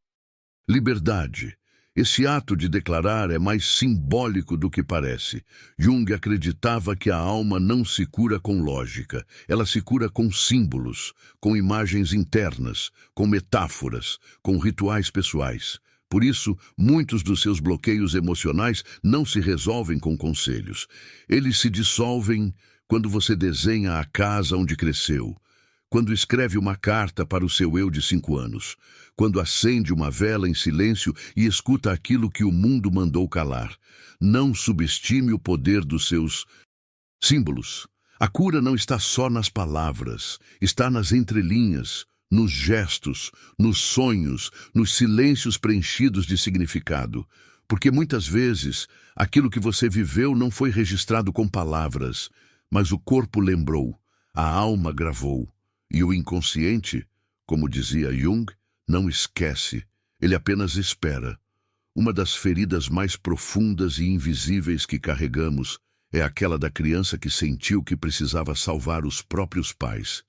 liberdade. Esse ato de declarar é mais simbólico do que parece. Jung acreditava que a alma não se cura com lógica. Ela se cura com símbolos, com imagens internas, com metáforas, com rituais pessoais. Por isso, muitos dos seus bloqueios emocionais não se resolvem com conselhos. Eles se dissolvem quando você desenha a casa onde cresceu, quando escreve uma carta para o seu eu de 5 anos, quando acende uma vela em silêncio e escuta aquilo que o mundo mandou calar. Não subestime o poder dos seus símbolos. A cura não está só nas palavras, está nas entrelinhas, nos gestos, nos sonhos, nos silêncios preenchidos de significado. Porque muitas vezes aquilo que você viveu não foi registrado com palavras, mas o corpo lembrou, a alma gravou. E o inconsciente, como dizia Jung, não esquece, ele apenas espera. Uma das feridas mais profundas e invisíveis que carregamos é aquela da criança que sentiu que precisava salvar os próprios pais.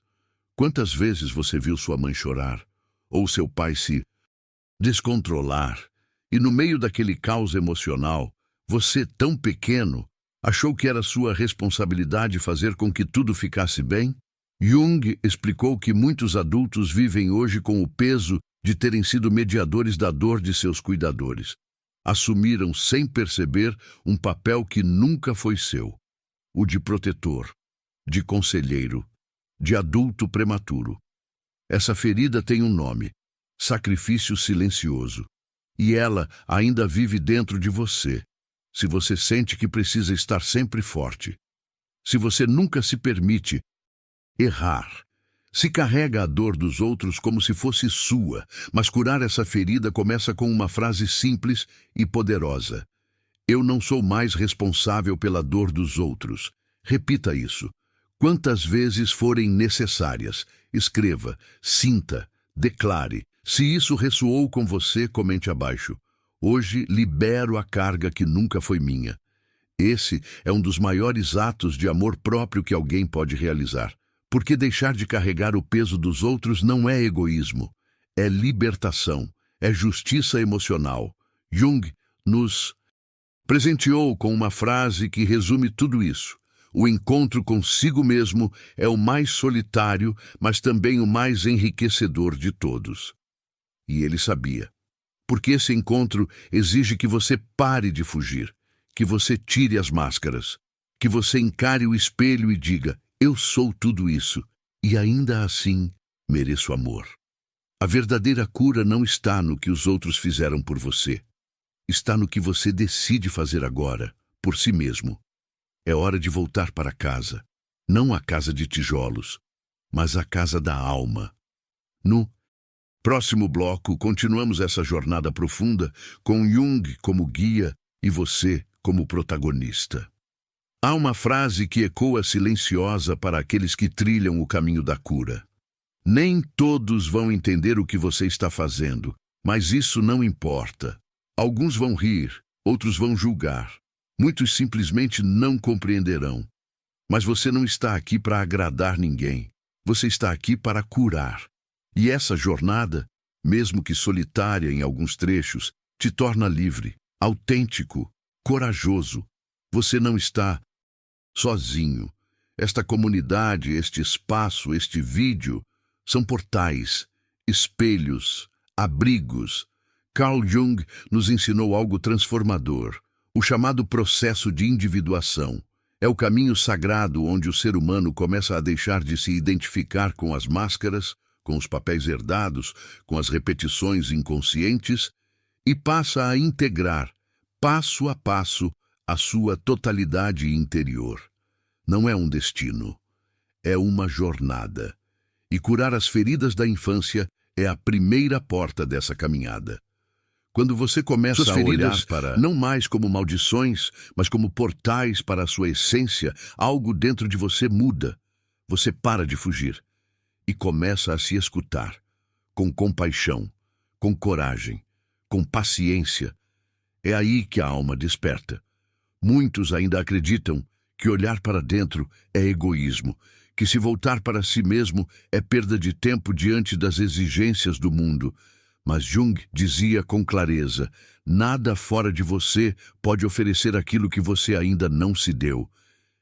Quantas vezes você viu sua mãe chorar, ou seu pai se descontrolar, e no meio daquele caos emocional, você, tão pequeno, achou que era sua responsabilidade fazer com que tudo ficasse bem? Jung explicou que muitos adultos vivem hoje com o peso de terem sido mediadores da dor de seus cuidadores. Assumiram sem perceber um papel que nunca foi seu, o de protetor, de conselheiro, de adulto prematuro. Essa ferida tem um nome: sacrifício silencioso. E ela ainda vive dentro de você. se você sente que precisa estar sempre forte, se você nunca se permite errar, se carrega a dor dos outros como se fosse sua, mas curar essa ferida começa com uma frase simples e poderosa: eu não sou mais responsável pela dor dos outros. Repita isso quantas vezes forem necessárias. Escreva, sinta, declare. Se isso ressoou com você, comente abaixo. Hoje libero a carga que nunca foi minha. Esse é um dos maiores atos de amor próprio que alguém pode realizar. Porque deixar de carregar o peso dos outros não é egoísmo, é libertação, é justiça emocional. Jung nos presenteou com uma frase que resume tudo isso: o encontro consigo mesmo é o mais solitário, mas também o mais enriquecedor de todos. E ele sabia. Porque esse encontro exige que você pare de fugir, que você tire as máscaras, que você encare o espelho e diga: eu sou tudo isso, e ainda assim mereço amor. A verdadeira cura não está no que os outros fizeram por você. Está no que você decide fazer agora, por si mesmo. É hora de voltar para casa. Não a casa de tijolos, mas a casa da alma. No próximo bloco, continuamos essa jornada profunda com Jung como guia e você como protagonista. Há uma frase que ecoa silenciosa para aqueles que trilham o caminho da cura. Nem todos vão entender o que você está fazendo, mas isso não importa. Alguns vão rir, outros vão julgar. Muitos simplesmente não compreenderão. Mas você não está aqui para agradar ninguém. Você está aqui para curar. E essa jornada, mesmo que solitária em alguns trechos, te torna livre, autêntico, corajoso. Você não está sozinho. Esta comunidade, este espaço, este vídeo são portais, espelhos, abrigos. Carl Jung nos ensinou algo transformador: o chamado processo de individuação. É o caminho sagrado onde o ser humano começa a deixar de se identificar com as máscaras, com os papéis herdados, com as repetições inconscientes, e passa a integrar, passo a passo, a sua totalidade interior. Não é um destino, é uma jornada. E curar as feridas da infância é a primeira porta dessa caminhada. Quando você começa a olhar para não mais como maldições, mas como portais para a sua essência, algo dentro de você muda. Você para de fugir e começa a se escutar, com compaixão, com coragem, com paciência. É aí que a alma desperta. Muitos ainda acreditam que olhar para dentro é egoísmo, que se voltar para si mesmo é perda de tempo diante das exigências do mundo. Mas Jung dizia com clareza: nada fora de você pode oferecer aquilo que você ainda não se deu.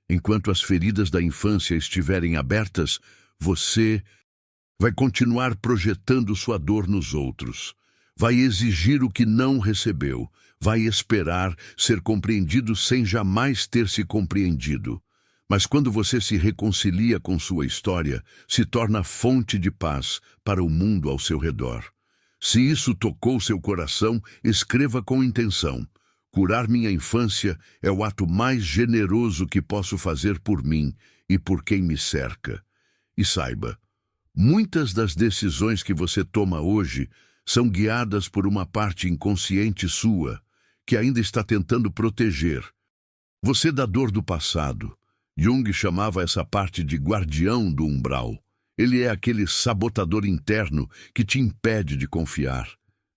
Enquanto as feridas da infância estiverem abertas, você vai continuar projetando sua dor nos outros. Vai exigir o que não recebeu. Vai esperar ser compreendido sem jamais ter se compreendido. Mas quando você se reconcilia com sua história, se torna fonte de paz para o mundo ao seu redor. Se isso tocou seu coração, escreva com intenção: curar minha infância é o ato mais generoso que posso fazer por mim e por quem me cerca. E saiba, muitas das decisões que você toma hoje são guiadas por uma parte inconsciente sua, que ainda está tentando proteger você da dor do passado. Jung chamava essa parte de guardião do umbral. Ele é aquele sabotador interno que te impede de confiar,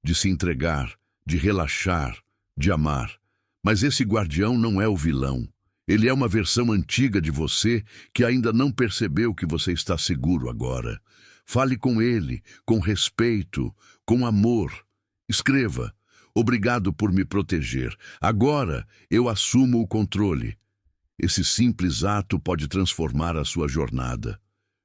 de se entregar, de relaxar, de amar. Mas esse guardião não é o vilão. Ele é uma versão antiga de você que ainda não percebeu que você está seguro agora. Fale com ele, com respeito, com amor. Escreva: obrigado por me proteger. Agora eu assumo o controle. Esse simples ato pode transformar a sua jornada.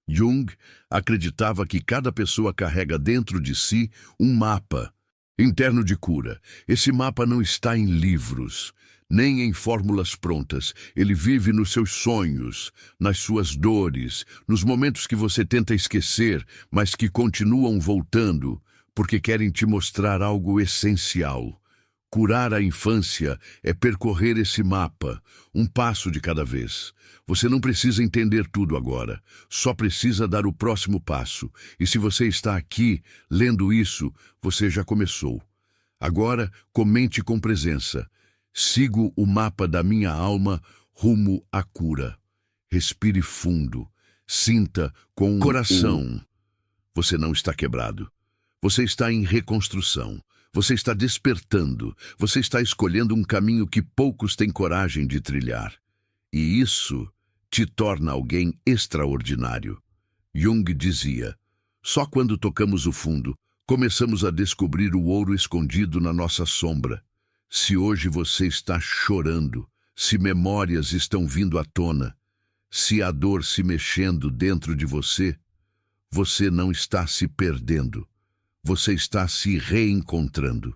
Jung acreditava que cada pessoa carrega dentro de si um mapa interno de cura. Esse mapa não está em livros, nem em fórmulas prontas. Ele vive nos seus sonhos, nas suas dores, nos momentos que você tenta esquecer, mas que continuam voltando, porque querem te mostrar algo essencial. Curar a infância é percorrer esse mapa, um passo de cada vez. Você não precisa entender tudo agora, só precisa dar o próximo passo. E se você está aqui, lendo isso, você já começou. Agora, comente com presença. Sigo o mapa da minha alma rumo à cura. Respire fundo. Sinta com o coração. Você não está quebrado. Você está em reconstrução. Você está despertando. Você está escolhendo um caminho que poucos têm coragem de trilhar. E isso te torna alguém extraordinário. Jung dizia: só quando tocamos o fundo, começamos a descobrir o ouro escondido na nossa sombra. Se hoje você está chorando, se memórias estão vindo à tona, se a dor se mexendo dentro de você, você não está se perdendo. Você está se reencontrando.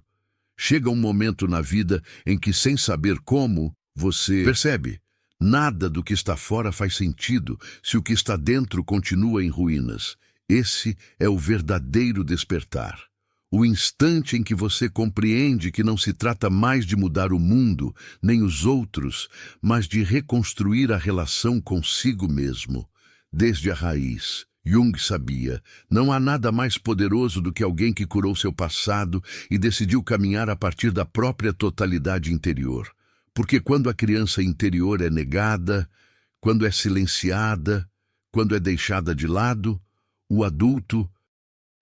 Chega um momento na vida em que, sem saber como, você percebe. Nada do que está fora faz sentido se o que está dentro continua em ruínas. Esse é o verdadeiro despertar. O instante em que você compreende que não se trata mais de mudar o mundo, nem os outros, mas de reconstruir a relação consigo mesmo, desde a raiz. Jung sabia, não há nada mais poderoso do que alguém que curou seu passado e decidiu caminhar a partir da própria totalidade interior. Porque quando a criança interior é negada, quando é silenciada, quando é deixada de lado, o adulto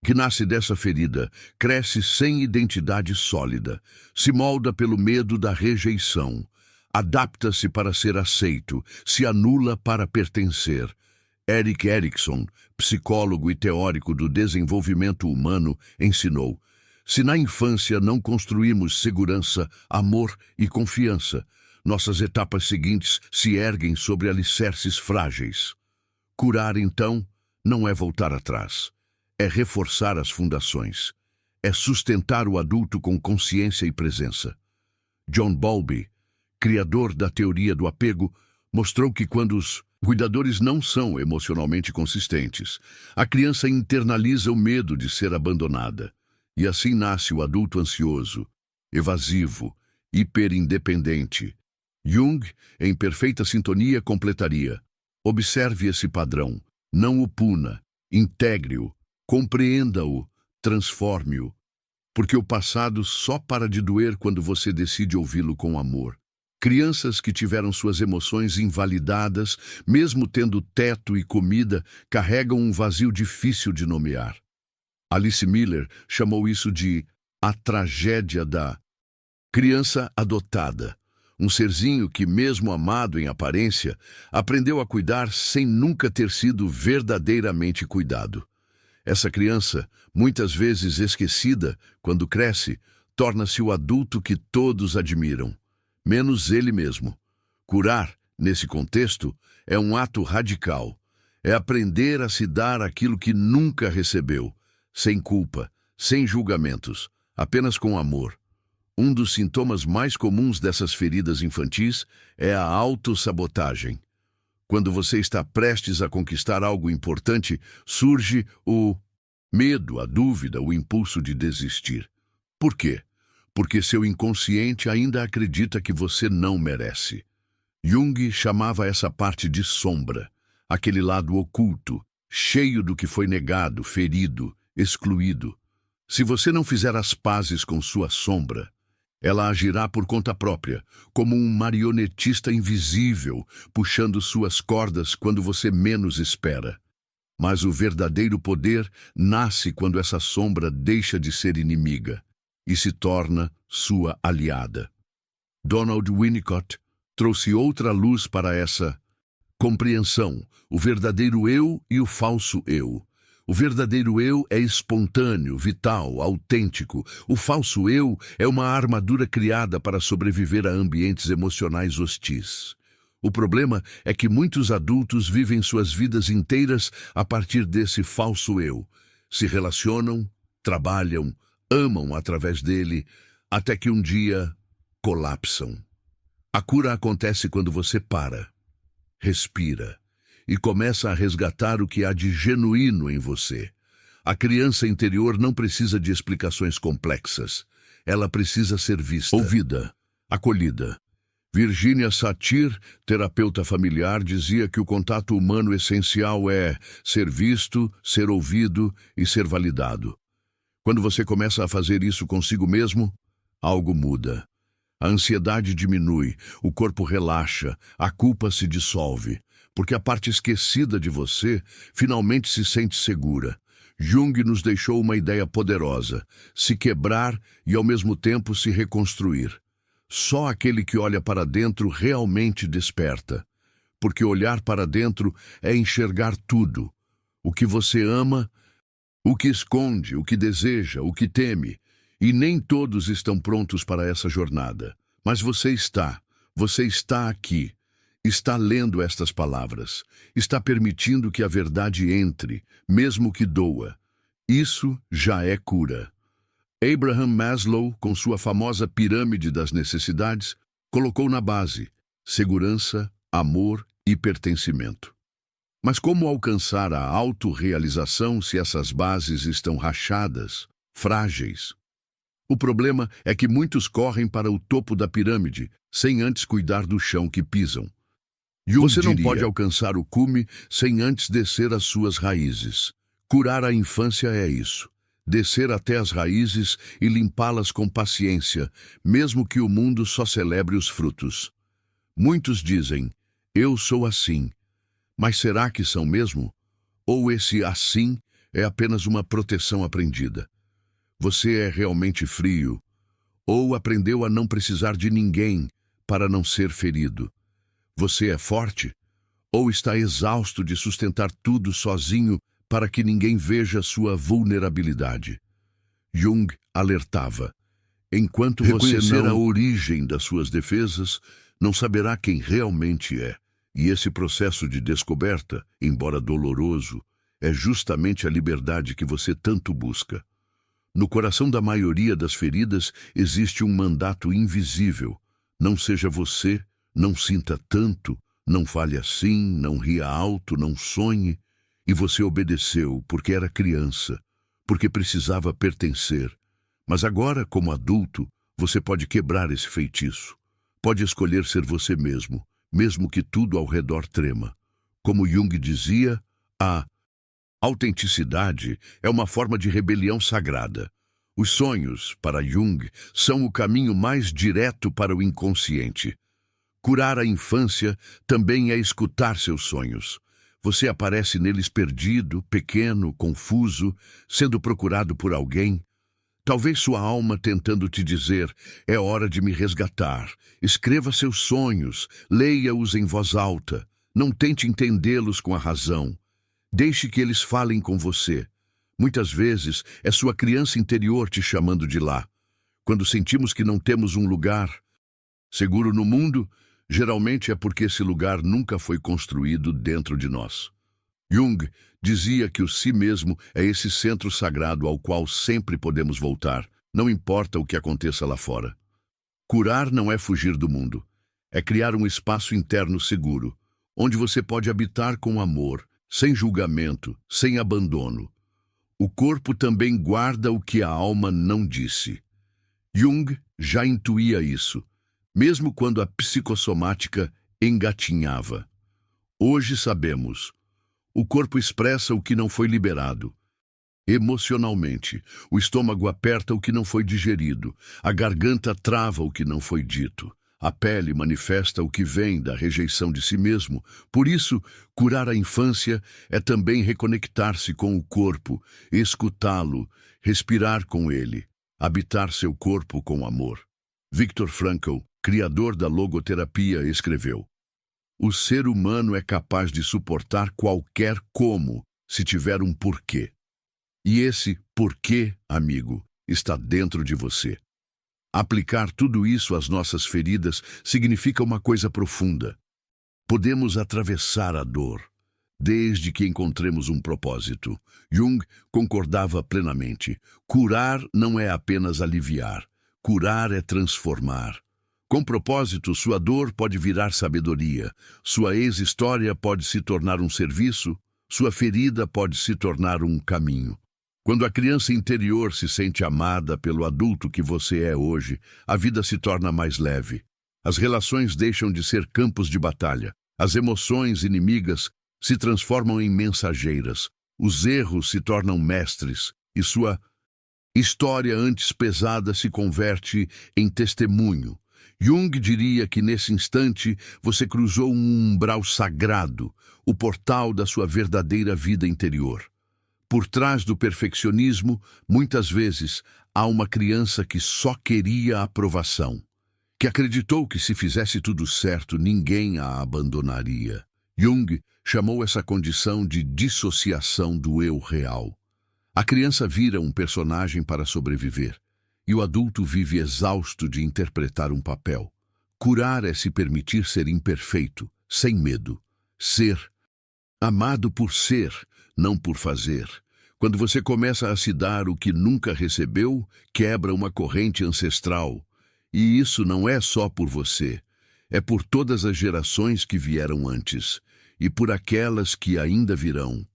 que nasce dessa ferida cresce sem identidade sólida, se molda pelo medo da rejeição, adapta-se para ser aceito, se anula para pertencer. Erik Erikson, psicólogo e teórico do desenvolvimento humano, ensinou: se na infância não construímos segurança, amor e confiança, nossas etapas seguintes se erguem sobre alicerces frágeis. Curar, então, não é voltar atrás. É reforçar as fundações. É sustentar o adulto com consciência e presença. John Bowlby, criador da teoria do apego, mostrou que quando os cuidadores não são emocionalmente consistentes, a criança internaliza o medo de ser abandonada. E assim nasce o adulto ansioso, evasivo, hiperindependente. Jung, em perfeita sintonia, completaria: observe esse padrão, não o puna, integre-o, compreenda-o, transforme-o. Porque o passado só para de doer quando você decide ouvi-lo com amor. Crianças que tiveram suas emoções invalidadas, mesmo tendo teto e comida, carregam um vazio difícil de nomear. Alice Miller chamou isso de a tragédia da criança adotada. Um serzinho que, mesmo amado em aparência, aprendeu a cuidar sem nunca ter sido verdadeiramente cuidado. Essa criança, muitas vezes esquecida, quando cresce, torna-se o adulto que todos admiram, menos ele mesmo. Curar, nesse contexto, é um ato radical. É aprender a se dar aquilo que nunca recebeu, sem culpa, sem julgamentos, apenas com amor. Um dos sintomas mais comuns dessas feridas infantis é a autossabotagem. Quando você está prestes a conquistar algo importante, surge o medo, a dúvida, o impulso de desistir. Por quê? Porque seu inconsciente ainda acredita que você não merece. Jung chamava essa parte de sombra, aquele lado oculto, cheio do que foi negado, ferido, excluído. Se você não fizer as pazes com sua sombra, ela agirá por conta própria, como um marionetista invisível, puxando suas cordas quando você menos espera. Mas o verdadeiro poder nasce quando essa sombra deixa de ser inimiga e se torna sua aliada. Donald Winnicott trouxe outra luz para essa compreensão, o verdadeiro eu e o falso eu. O verdadeiro eu é espontâneo, vital, autêntico. O falso eu é uma armadura criada para sobreviver a ambientes emocionais hostis. O problema é que muitos adultos vivem suas vidas inteiras a partir desse falso eu. Se relacionam, trabalham, amam através dele, até que um dia colapsam. A cura acontece quando você para, respira e começa a resgatar o que há de genuíno em você. A criança interior não precisa de explicações complexas. ela precisa ser vista, ouvida, acolhida. Virginia Satir, terapeuta familiar, dizia que o contato humano essencial é ser visto, ser ouvido e ser validado. Quando você começa a fazer isso consigo mesmo, algo muda. A ansiedade diminui, o corpo relaxa, a culpa se dissolve, porque a parte esquecida de você finalmente se sente segura. Jung nos deixou uma ideia poderosa: se quebrar e ao mesmo tempo se reconstruir. Só aquele que olha para dentro realmente desperta, porque olhar para dentro é enxergar tudo. O que você ama, o que esconde, o que deseja, o que teme. E nem todos estão prontos para essa jornada. Mas você está aqui. Está lendo estas palavras. Está permitindo que a verdade entre, mesmo que doa. Isso já é cura. Abraham Maslow, com sua famosa pirâmide das necessidades, colocou na base segurança, amor e pertencimento. Mas como alcançar a autorrealização se essas bases estão rachadas, frágeis? O problema é que muitos correm para o topo da pirâmide, sem antes cuidar do chão que pisam. Você não pode alcançar o cume sem antes descer as suas raízes. Curar a infância é isso. Descer até as raízes e limpá-las com paciência, mesmo que o mundo só celebre os frutos. Muitos dizem, eu sou assim. Mas será que são mesmo? Ou esse assim é apenas uma proteção aprendida? Você é realmente frio? Ou aprendeu a não precisar de ninguém para não ser ferido? Você é forte? Ou está exausto de sustentar tudo sozinho para que ninguém veja sua vulnerabilidade? Jung alertava: enquanto você não a origem das suas defesas, não saberá quem realmente é. E esse processo de descoberta, embora doloroso, é justamente a liberdade que você tanto busca. No coração da maioria das feridas existe um mandato invisível. Não seja você, não sinta tanto, não fale assim, não ria alto, não sonhe. E você obedeceu porque era criança, porque precisava pertencer. Mas agora, como adulto, você pode quebrar esse feitiço. Pode escolher ser você mesmo, mesmo que tudo ao redor trema. Como Jung dizia, a autenticidade é uma forma de rebelião sagrada. Os sonhos, para Jung, são o caminho mais direto para o inconsciente. Curar a infância também é escutar seus sonhos. Você aparece neles perdido, pequeno, confuso, sendo procurado por alguém. Talvez sua alma tentando te dizer, é hora de me resgatar. Escreva seus sonhos, leia-os em voz alta. Não tente entendê-los com a razão. Deixe que eles falem com você. Muitas vezes é sua criança interior te chamando de lá. Quando sentimos que não temos um lugar seguro no mundo, geralmente é porque esse lugar nunca foi construído dentro de nós. Jung dizia que o si mesmo é esse centro sagrado ao qual sempre podemos voltar, não importa o que aconteça lá fora. Curar não é fugir do mundo, é criar um espaço interno seguro, onde você pode habitar com amor, sem julgamento, sem abandono. O corpo também guarda o que a alma não disse. Jung já intuía isso, mesmo quando a psicossomática engatinhava. Hoje sabemos, o corpo expressa o que não foi liberado. Emocionalmente, o estômago aperta o que não foi digerido, a garganta trava o que não foi dito, a pele manifesta o que vem da rejeição de si mesmo. Por isso, curar a infância é também reconectar-se com o corpo, escutá-lo, respirar com ele, habitar seu corpo com amor. Viktor Frankl, criador da logoterapia, escreveu: o ser humano é capaz de suportar qualquer como, se tiver um porquê. E esse porquê, amigo, está dentro de você. Aplicar tudo isso às nossas feridas significa uma coisa profunda. Podemos atravessar a dor, desde que encontremos um propósito. Jung concordava plenamente. Curar não é apenas aliviar. Curar é transformar. Com propósito, sua dor pode virar sabedoria. Sua ex-história pode se tornar um serviço. Sua ferida pode se tornar um caminho. Quando a criança interior se sente amada pelo adulto que você é hoje, a vida se torna mais leve. As relações deixam de ser campos de batalha. As emoções inimigas se transformam em mensageiras. Os erros se tornam mestres e sua história antes pesada se converte em testemunho. Jung diria que nesse instante você cruzou um umbral sagrado, o portal da sua verdadeira vida interior. Por trás do perfeccionismo, muitas vezes, há uma criança que só queria aprovação, que acreditou que se fizesse tudo certo, ninguém a abandonaria. Jung chamou essa condição de dissociação do eu real. A criança vira um personagem para sobreviver, e o adulto vive exausto de interpretar um papel. Curar é se permitir ser imperfeito, sem medo. Ser amado por ser, não por fazer. Quando você começa a se dar o que nunca recebeu, quebra uma corrente ancestral. E isso não é só por você, é por todas as gerações que vieram antes, e por aquelas que ainda virão.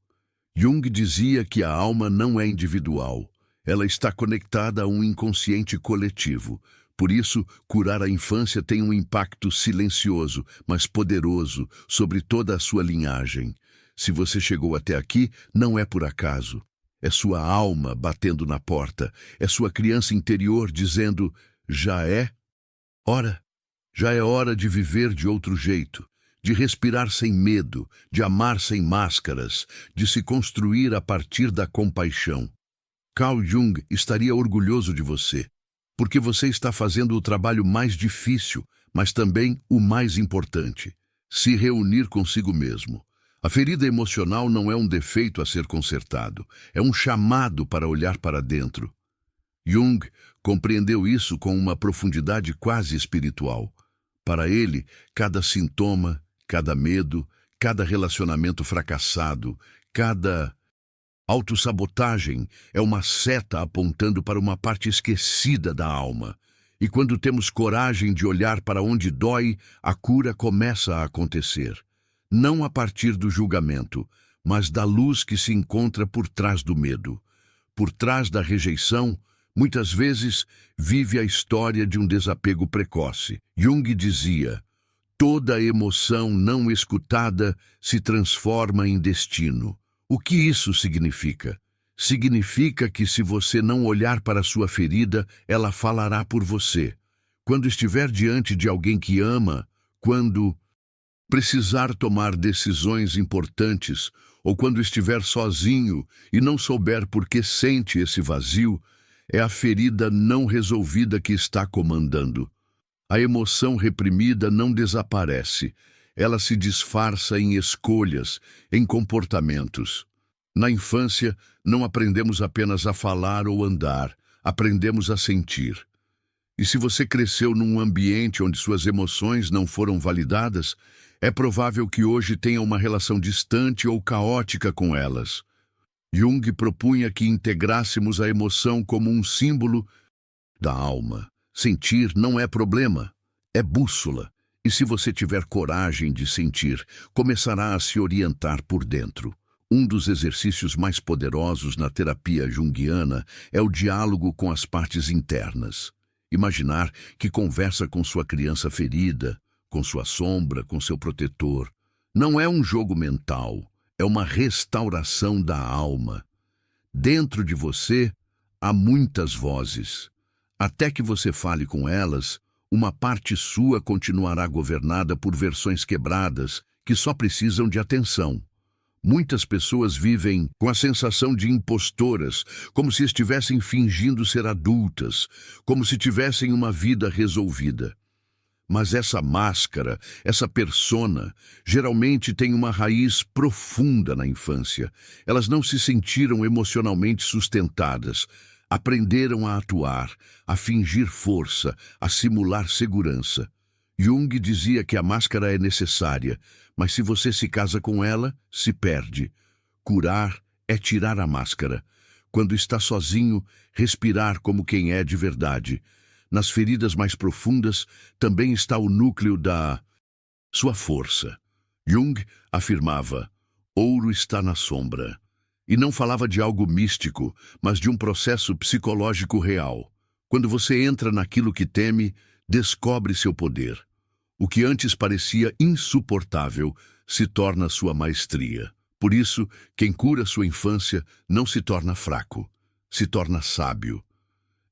Jung dizia que a alma não é individual, ela está conectada a um inconsciente coletivo. Por isso, curar a infância tem um impacto silencioso, mas poderoso, sobre toda a sua linhagem. Se você chegou até aqui, não é por acaso. É sua alma batendo na porta, é sua criança interior dizendo, já é hora. Já é hora de viver de outro jeito, de respirar sem medo, de amar sem máscaras, de se construir a partir da compaixão. Carl Jung estaria orgulhoso de você, porque você está fazendo o trabalho mais difícil, mas também o mais importante, se reunir consigo mesmo. A ferida emocional não é um defeito a ser consertado, é um chamado para olhar para dentro. Jung compreendeu isso com uma profundidade quase espiritual. Para ele, cada sintoma, cada medo, cada relacionamento fracassado, cada autossabotagem é uma seta apontando para uma parte esquecida da alma. E quando temos coragem de olhar para onde dói, a cura começa a acontecer. Não a partir do julgamento, mas da luz que se encontra por trás do medo. Por trás da rejeição, muitas vezes, vive a história de um desapego precoce. Jung dizia, toda emoção não escutada se transforma em destino. O que isso significa? Significa que se você não olhar para sua ferida, ela falará por você. Quando estiver diante de alguém que ama, quando precisar tomar decisões importantes, ou quando estiver sozinho e não souber por que sente esse vazio, é a ferida não resolvida que está comandando. A emoção reprimida não desaparece, ela se disfarça em escolhas, em comportamentos. Na infância, não aprendemos apenas a falar ou andar, aprendemos a sentir. E se você cresceu num ambiente onde suas emoções não foram validadas, é provável que hoje tenha uma relação distante ou caótica com elas. Jung propunha que integrássemos a emoção como um símbolo da alma. Sentir não é problema, é bússola. E se você tiver coragem de sentir, começará a se orientar por dentro. Um dos exercícios mais poderosos na terapia junguiana é o diálogo com as partes internas. Imaginar que conversa com sua criança ferida, com sua sombra, com seu protetor. Não é um jogo mental, é uma restauração da alma. Dentro de você há muitas vozes. Até que você fale com elas, uma parte sua continuará governada por versões quebradas que só precisam de atenção. Muitas pessoas vivem com a sensação de impostoras, como se estivessem fingindo ser adultas, como se tivessem uma vida resolvida. Mas essa máscara, essa persona, geralmente tem uma raiz profunda na infância. Elas não se sentiram emocionalmente sustentadas, aprenderam a atuar, a fingir força, a simular segurança. Jung dizia que a máscara é necessária, mas se você se casa com ela, se perde. Curar é tirar a máscara. Quando está sozinho, respirar como quem é de verdade. Nas feridas mais profundas também está o núcleo da sua força. Jung afirmava, ouro está na sombra. E não falava de algo místico, mas de um processo psicológico real. Quando você entra naquilo que teme, descobre seu poder. O que antes parecia insuportável se torna sua maestria. Por isso, quem cura sua infância não se torna fraco, se torna sábio.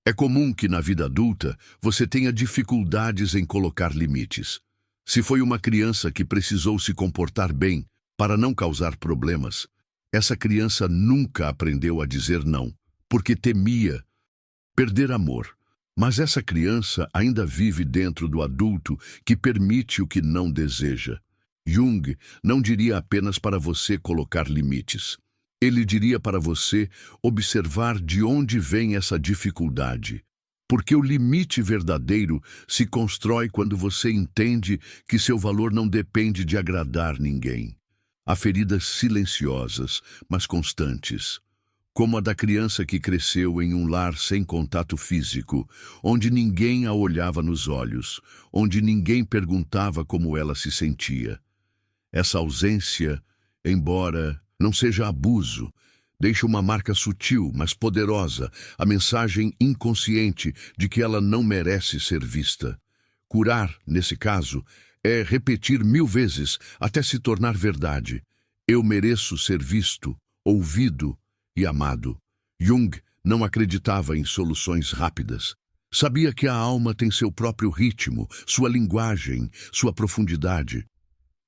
É comum que na vida adulta você tenha dificuldades em colocar limites. Se foi uma criança que precisou se comportar bem para não causar problemas, essa criança nunca aprendeu a dizer não, porque temia perder amor. Mas essa criança ainda vive dentro do adulto que permite o que não deseja. Jung não diria apenas para você colocar limites. Ele diria para você observar de onde vem essa dificuldade. Porque o limite verdadeiro se constrói quando você entende que seu valor não depende de agradar ninguém. Há feridas silenciosas, mas constantes, como a da criança que cresceu em um lar sem contato físico, onde ninguém a olhava nos olhos, onde ninguém perguntava como ela se sentia. Essa ausência, embora não seja abuso, deixa uma marca sutil, mas poderosa, a mensagem inconsciente de que ela não merece ser vista. Curar, nesse caso, é repetir 1000 vezes até se tornar verdade. Eu mereço ser visto, ouvido e amado. Jung não acreditava em soluções rápidas. Sabia que a alma tem seu próprio ritmo, sua linguagem, sua profundidade.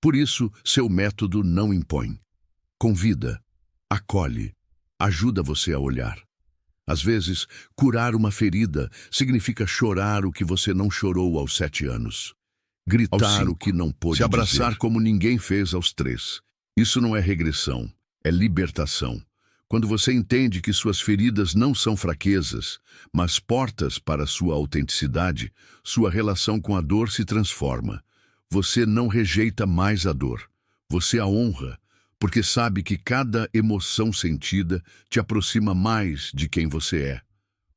Por isso, seu método não impõe. Convida, acolhe, ajuda você a olhar. Às vezes, curar uma ferida significa chorar o que você não chorou aos 7 anos. Gritar o que não pôde se abraçar dizer, como ninguém fez aos 3. Isso não é regressão, é libertação. Quando você entende que suas feridas não são fraquezas, mas portas para sua autenticidade, sua relação com a dor se transforma. Você não rejeita mais a dor. Você a honra, porque sabe que cada emoção sentida te aproxima mais de quem você é.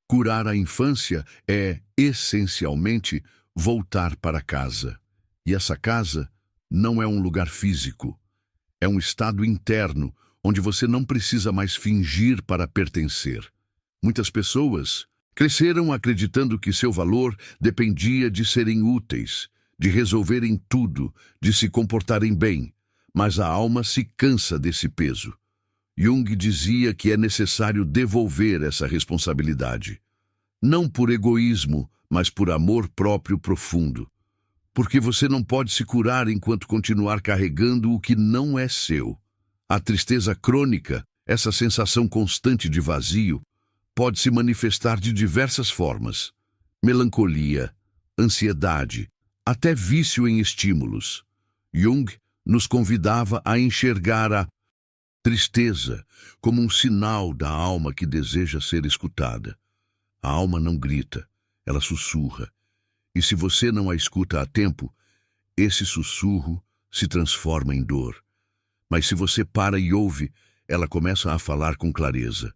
Curar a infância é, essencialmente, voltar para casa. E essa casa não é um lugar físico. É um estado interno, onde você não precisa mais fingir para pertencer. Muitas pessoas cresceram acreditando que seu valor dependia de serem úteis, de resolverem tudo, de se comportarem bem, mas a alma se cansa desse peso. Jung dizia que é necessário devolver essa responsabilidade. Não por egoísmo, mas por amor próprio profundo. Porque você não pode se curar enquanto continuar carregando o que não é seu. A tristeza crônica, essa sensação constante de vazio, pode se manifestar de diversas formas. Melancolia, ansiedade, até vício em estímulos. Jung nos convidava a enxergar a tristeza como um sinal da alma que deseja ser escutada. A alma não grita, ela sussurra. E se você não a escuta a tempo, esse sussurro se transforma em dor. Mas se você para e ouve, ela começa a falar com clareza.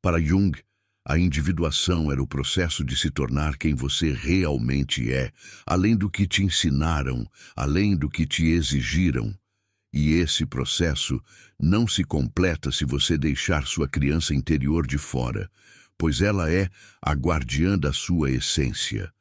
Para Jung, a individuação era o processo de se tornar quem você realmente é, além do que te ensinaram, além do que te exigiram. E esse processo não se completa se você deixar sua criança interior de fora, pois ela é a guardiã da sua essência.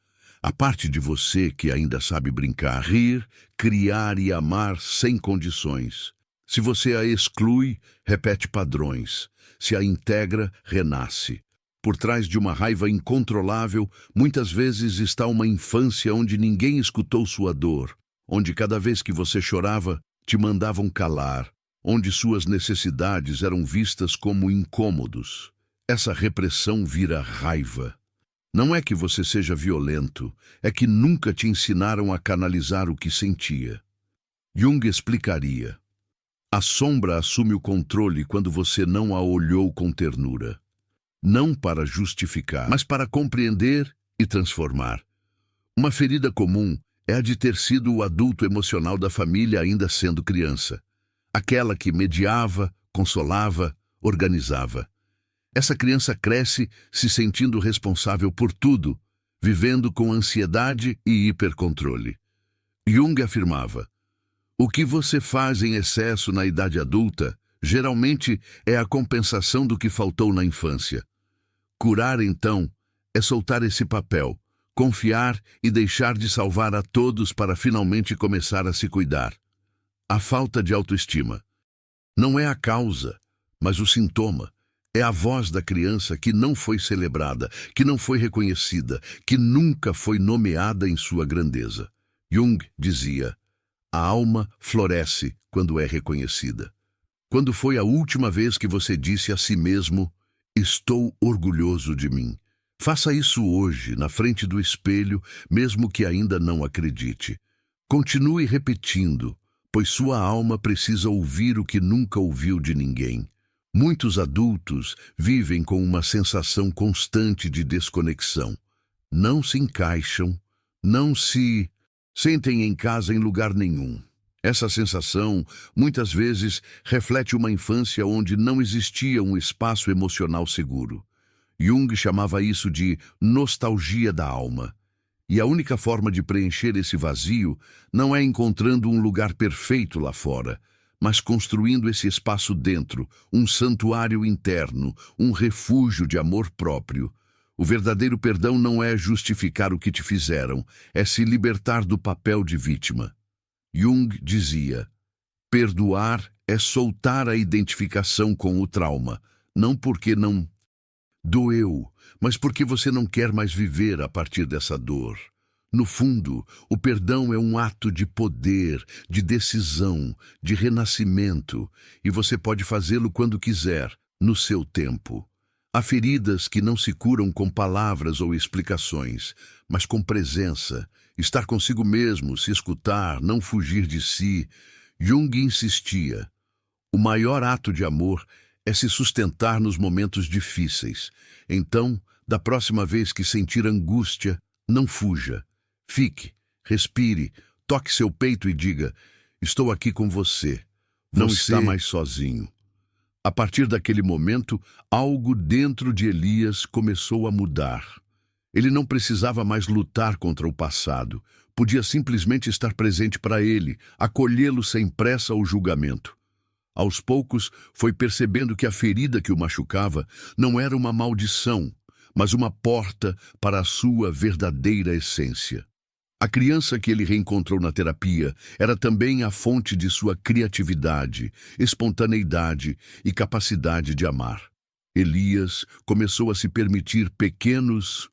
A parte de você que ainda sabe brincar, rir, criar e amar sem condições. Se você a exclui, repete padrões. Se a integra, renasce. Por trás de uma raiva incontrolável, muitas vezes está uma infância onde ninguém escutou sua dor, onde cada vez que você chorava, te mandavam calar, onde suas necessidades eram vistas como incômodos. Essa repressão vira raiva. Não é que você seja violento, é que nunca te ensinaram a canalizar o que sentia. Jung explicaria: a sombra assume o controle quando você não a olhou com ternura. Não para justificar, mas para compreender e transformar. Uma ferida comum é a de ter sido o adulto emocional da família ainda sendo criança. Aquela que mediava, consolava, organizava. Essa criança cresce se sentindo responsável por tudo, vivendo com ansiedade e hipercontrole. Jung afirmava: o que você faz em excesso na idade adulta Geralmente é a compensação do que faltou na infância. Curar, então, é soltar esse papel, confiar e deixar de salvar a todos para finalmente começar a se cuidar. A falta de autoestima não é a causa, mas o sintoma. É a voz da criança que não foi celebrada, que não foi reconhecida, que nunca foi nomeada em sua grandeza. Jung dizia: a alma floresce quando é reconhecida. Quando foi a última vez que você disse a si mesmo: estou orgulhoso de mim? Faça isso hoje, na frente do espelho, mesmo que ainda não acredite. Continue repetindo, pois sua alma precisa ouvir o que nunca ouviu de ninguém. Muitos adultos vivem com uma sensação constante de desconexão. Não se encaixam, não se sentem em casa em lugar nenhum. Essa sensação, muitas vezes, reflete uma infância onde não existia um espaço emocional seguro. Jung chamava isso de nostalgia da alma. E a única forma de preencher esse vazio não é encontrando um lugar perfeito lá fora, mas construindo esse espaço dentro, um santuário interno, um refúgio de amor próprio. O verdadeiro perdão não é justificar o que te fizeram, é se libertar do papel de vítima. Jung dizia: perdoar é soltar a identificação com o trauma, não porque não doeu, mas porque você não quer mais viver a partir dessa dor. No fundo, o perdão é um ato de poder, de decisão, de renascimento, e você pode fazê-lo quando quiser, no seu tempo. Há feridas que não se curam com palavras ou explicações, mas com presença, estar consigo mesmo, se escutar, não fugir de si. Jung insistia: o maior ato de amor é se sustentar nos momentos difíceis. Então, da próxima vez que sentir angústia, não fuja. Fique, respire, toque seu peito e diga: estou aqui com você. Não está mais sozinho. A partir daquele momento, algo dentro de Elias começou a mudar. Ele não precisava mais lutar contra o passado. Podia simplesmente estar presente para ele, acolhê-lo sem pressa ou julgamento. Aos poucos, foi percebendo que a ferida que o machucava não era uma maldição, mas uma porta para a sua verdadeira essência. A criança que ele reencontrou na terapia era também a fonte de sua criatividade, espontaneidade e capacidade de amar. Elias começou a se permitir pequenos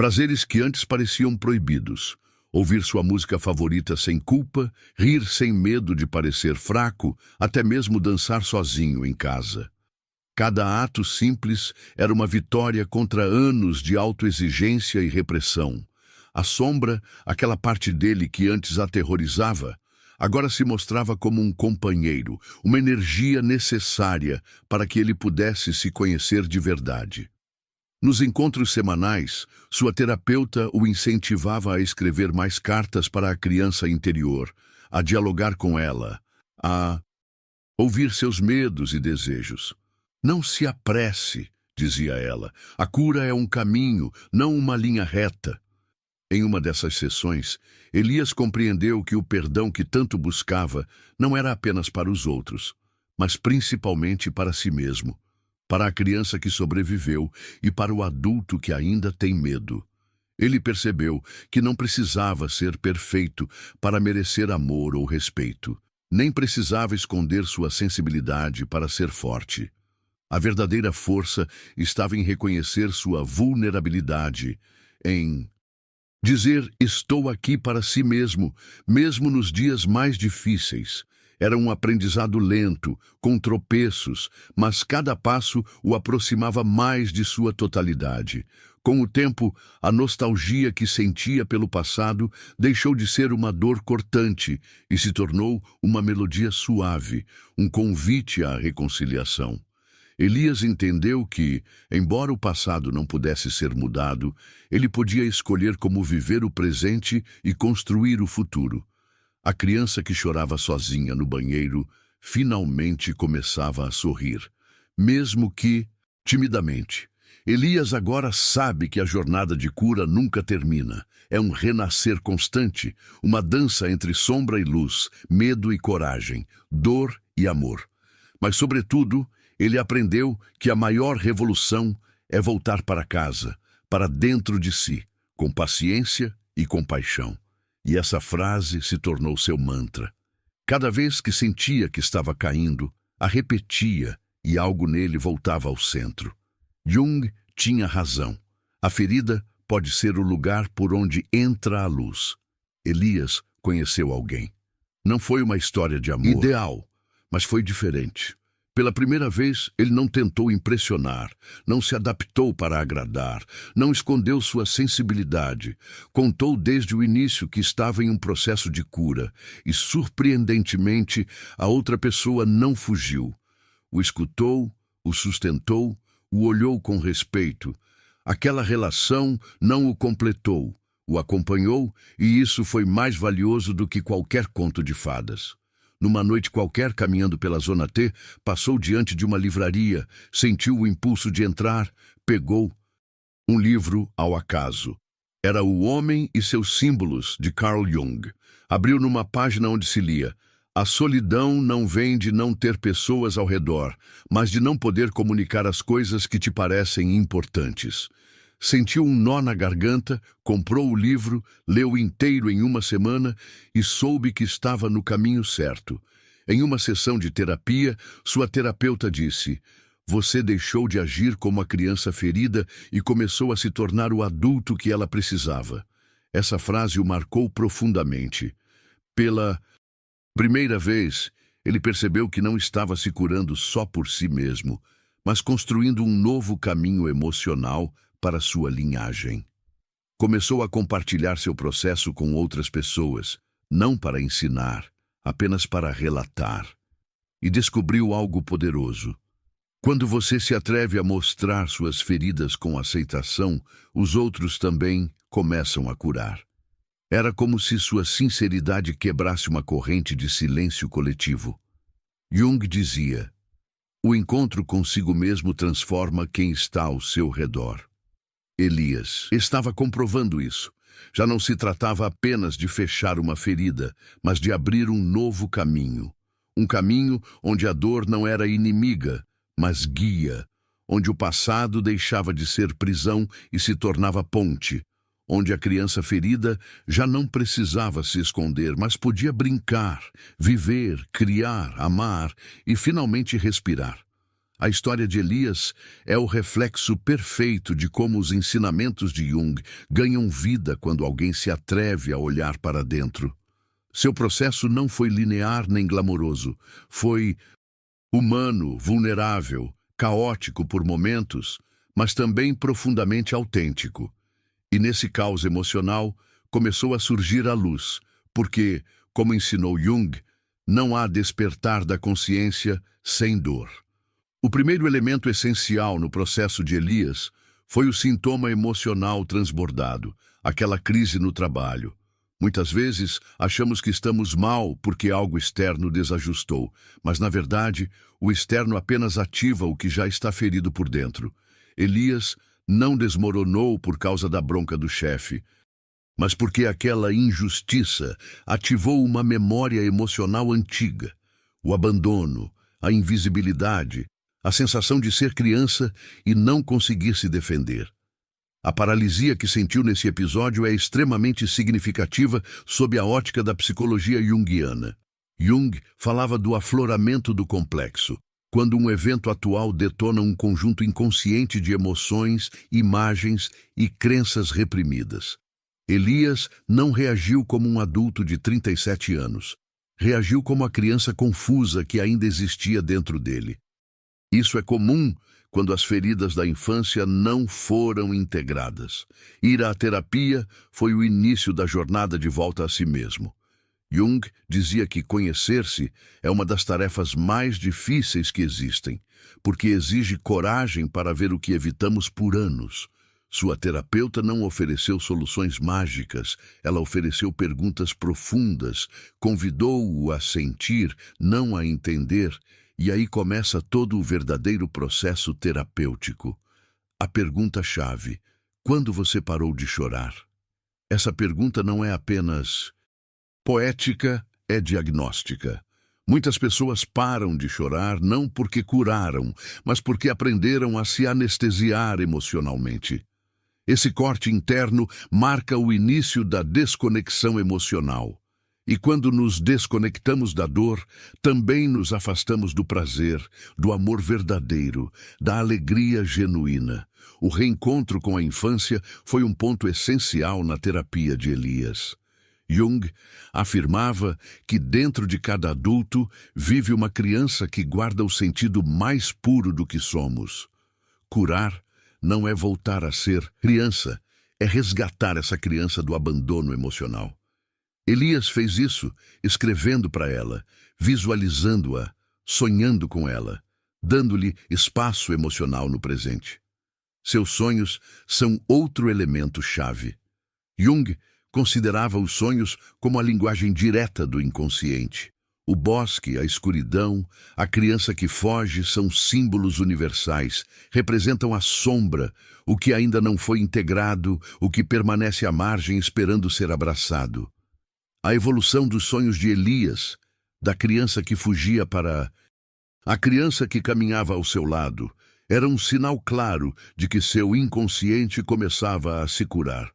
prazeres que antes pareciam proibidos. Ouvir sua música favorita sem culpa, rir sem medo de parecer fraco, até mesmo dançar sozinho em casa. Cada ato simples era uma vitória contra anos de autoexigência e repressão. A sombra, aquela parte dele que antes aterrorizava, agora se mostrava como um companheiro, uma energia necessária para que ele pudesse se conhecer de verdade. Nos encontros semanais, sua terapeuta o incentivava a escrever mais cartas para a criança interior, a dialogar com ela, a ouvir seus medos e desejos. Não se apresse, dizia ela. A cura é um caminho, não uma linha reta. Em uma dessas sessões, Elias compreendeu que o perdão que tanto buscava não era apenas para os outros, mas principalmente para si mesmo, para a criança que sobreviveu e para o adulto que ainda tem medo. Ele percebeu que não precisava ser perfeito para merecer amor ou respeito, nem precisava esconder sua sensibilidade para ser forte. A verdadeira força estava em reconhecer sua vulnerabilidade, em dizer estou aqui para si mesmo, mesmo nos dias mais difíceis. Era um aprendizado lento, com tropeços, mas cada passo o aproximava mais de sua totalidade. Com o tempo, a nostalgia que sentia pelo passado deixou de ser uma dor cortante e se tornou uma melodia suave, um convite à reconciliação. Elias entendeu que, embora o passado não pudesse ser mudado, ele podia escolher como viver o presente e construir o futuro. A criança que chorava sozinha no banheiro finalmente começava a sorrir, mesmo que timidamente. Elias agora sabe que a jornada de cura nunca termina. É um renascer constante, uma dança entre sombra e luz, medo e coragem, dor e amor. Mas, sobretudo, ele aprendeu que a maior revolução é voltar para casa, para dentro de si, com paciência e compaixão. E essa frase se tornou seu mantra. Cada vez que sentia que estava caindo, a repetia e algo nele voltava ao centro. Jung tinha razão. A ferida pode ser o lugar por onde entra a luz. Elias conheceu alguém. Não foi uma história de amor ideal, mas foi diferente. Pela primeira vez, ele não tentou impressionar, não se adaptou para agradar, não escondeu sua sensibilidade. Contou desde o início que estava em um processo de cura e, surpreendentemente, a outra pessoa não fugiu. O escutou, o sustentou, o olhou com respeito. Aquela relação não o completou, o acompanhou, e isso foi mais valioso do que qualquer conto de fadas. Numa noite qualquer, caminhando pela Zona T, passou diante de uma livraria, sentiu o impulso de entrar, pegou um livro ao acaso. Era O Homem e Seus Símbolos, de Carl Jung. Abriu numa página onde se lia: a solidão não vem de não ter pessoas ao redor, mas de não poder comunicar as coisas que te parecem importantes. Sentiu um nó na garganta, comprou o livro, leu inteiro em uma semana e soube que estava no caminho certo. Em uma sessão de terapia, sua terapeuta disse: você deixou de agir como a criança ferida e começou a se tornar o adulto que ela precisava. Essa frase o marcou profundamente. Pela primeira vez, ele percebeu que não estava se curando só por si mesmo, mas construindo um novo caminho emocional para sua linhagem. Começou a compartilhar seu processo com outras pessoas, não para ensinar, apenas para relatar. E descobriu algo poderoso. Quando você se atreve a mostrar suas feridas com aceitação, os outros também começam a curar. Era como se sua sinceridade quebrasse uma corrente de silêncio coletivo. Jung dizia: o encontro consigo mesmo transforma quem está ao seu redor. Elias estava comprovando isso. Já não se tratava apenas de fechar uma ferida, mas de abrir um novo caminho. Um caminho onde a dor não era inimiga, mas guia. Onde o passado deixava de ser prisão e se tornava ponte. Onde a criança ferida já não precisava se esconder, mas podia brincar, viver, criar, amar e finalmente respirar. A história de Elias é o reflexo perfeito de como os ensinamentos de Jung ganham vida quando alguém se atreve a olhar para dentro. Seu processo não foi linear nem glamouroso. Foi humano, vulnerável, caótico por momentos, mas também profundamente autêntico. E nesse caos emocional começou a surgir a luz, porque, como ensinou Jung, não há despertar da consciência sem dor. O primeiro elemento essencial no processo de Elias foi o sintoma emocional transbordado, aquela crise no trabalho. Muitas vezes achamos que estamos mal porque algo externo desajustou, mas na verdade o externo apenas ativa o que já está ferido por dentro. Elias não desmoronou por causa da bronca do chefe, mas porque aquela injustiça ativou uma memória emocional antiga, o abandono, a invisibilidade, a sensação de ser criança e não conseguir se defender. A paralisia que sentiu nesse episódio é extremamente significativa sob a ótica da psicologia junguiana. Jung falava do afloramento do complexo, quando um evento atual detona um conjunto inconsciente de emoções, imagens e crenças reprimidas. Elias não reagiu como um adulto de 37 anos. Reagiu como a criança confusa que ainda existia dentro dele. Isso é comum quando as feridas da infância não foram integradas. Ir à terapia foi o início da jornada de volta a si mesmo. Jung dizia que conhecer-se é uma das tarefas mais difíceis que existem, porque exige coragem para ver o que evitamos por anos. Sua terapeuta não ofereceu soluções mágicas, ela ofereceu perguntas profundas, convidou-o a sentir, não a entender. E aí começa todo o verdadeiro processo terapêutico. A pergunta-chave: quando você parou de chorar? Essa pergunta não é apenas poética, é diagnóstica. Muitas pessoas param de chorar não porque curaram, mas porque aprenderam a se anestesiar emocionalmente. Esse corte interno marca o início da desconexão emocional. E quando nos desconectamos da dor, também nos afastamos do prazer, do amor verdadeiro, da alegria genuína. O reencontro com a infância foi um ponto essencial na terapia de Elias. Jung afirmava que dentro de cada adulto vive uma criança que guarda o sentido mais puro do que somos. Curar não é voltar a ser criança, é resgatar essa criança do abandono emocional. Elias fez isso escrevendo para ela, visualizando-a, sonhando com ela, dando-lhe espaço emocional no presente. Seus sonhos são outro elemento-chave. Jung considerava os sonhos como a linguagem direta do inconsciente. O bosque, a escuridão, a criança que foge são símbolos universais, representam a sombra, o que ainda não foi integrado, o que permanece à margem esperando ser abraçado. A evolução dos sonhos de Elias, da criança que fugia para a criança que caminhava ao seu lado, era um sinal claro de que seu inconsciente começava a se curar.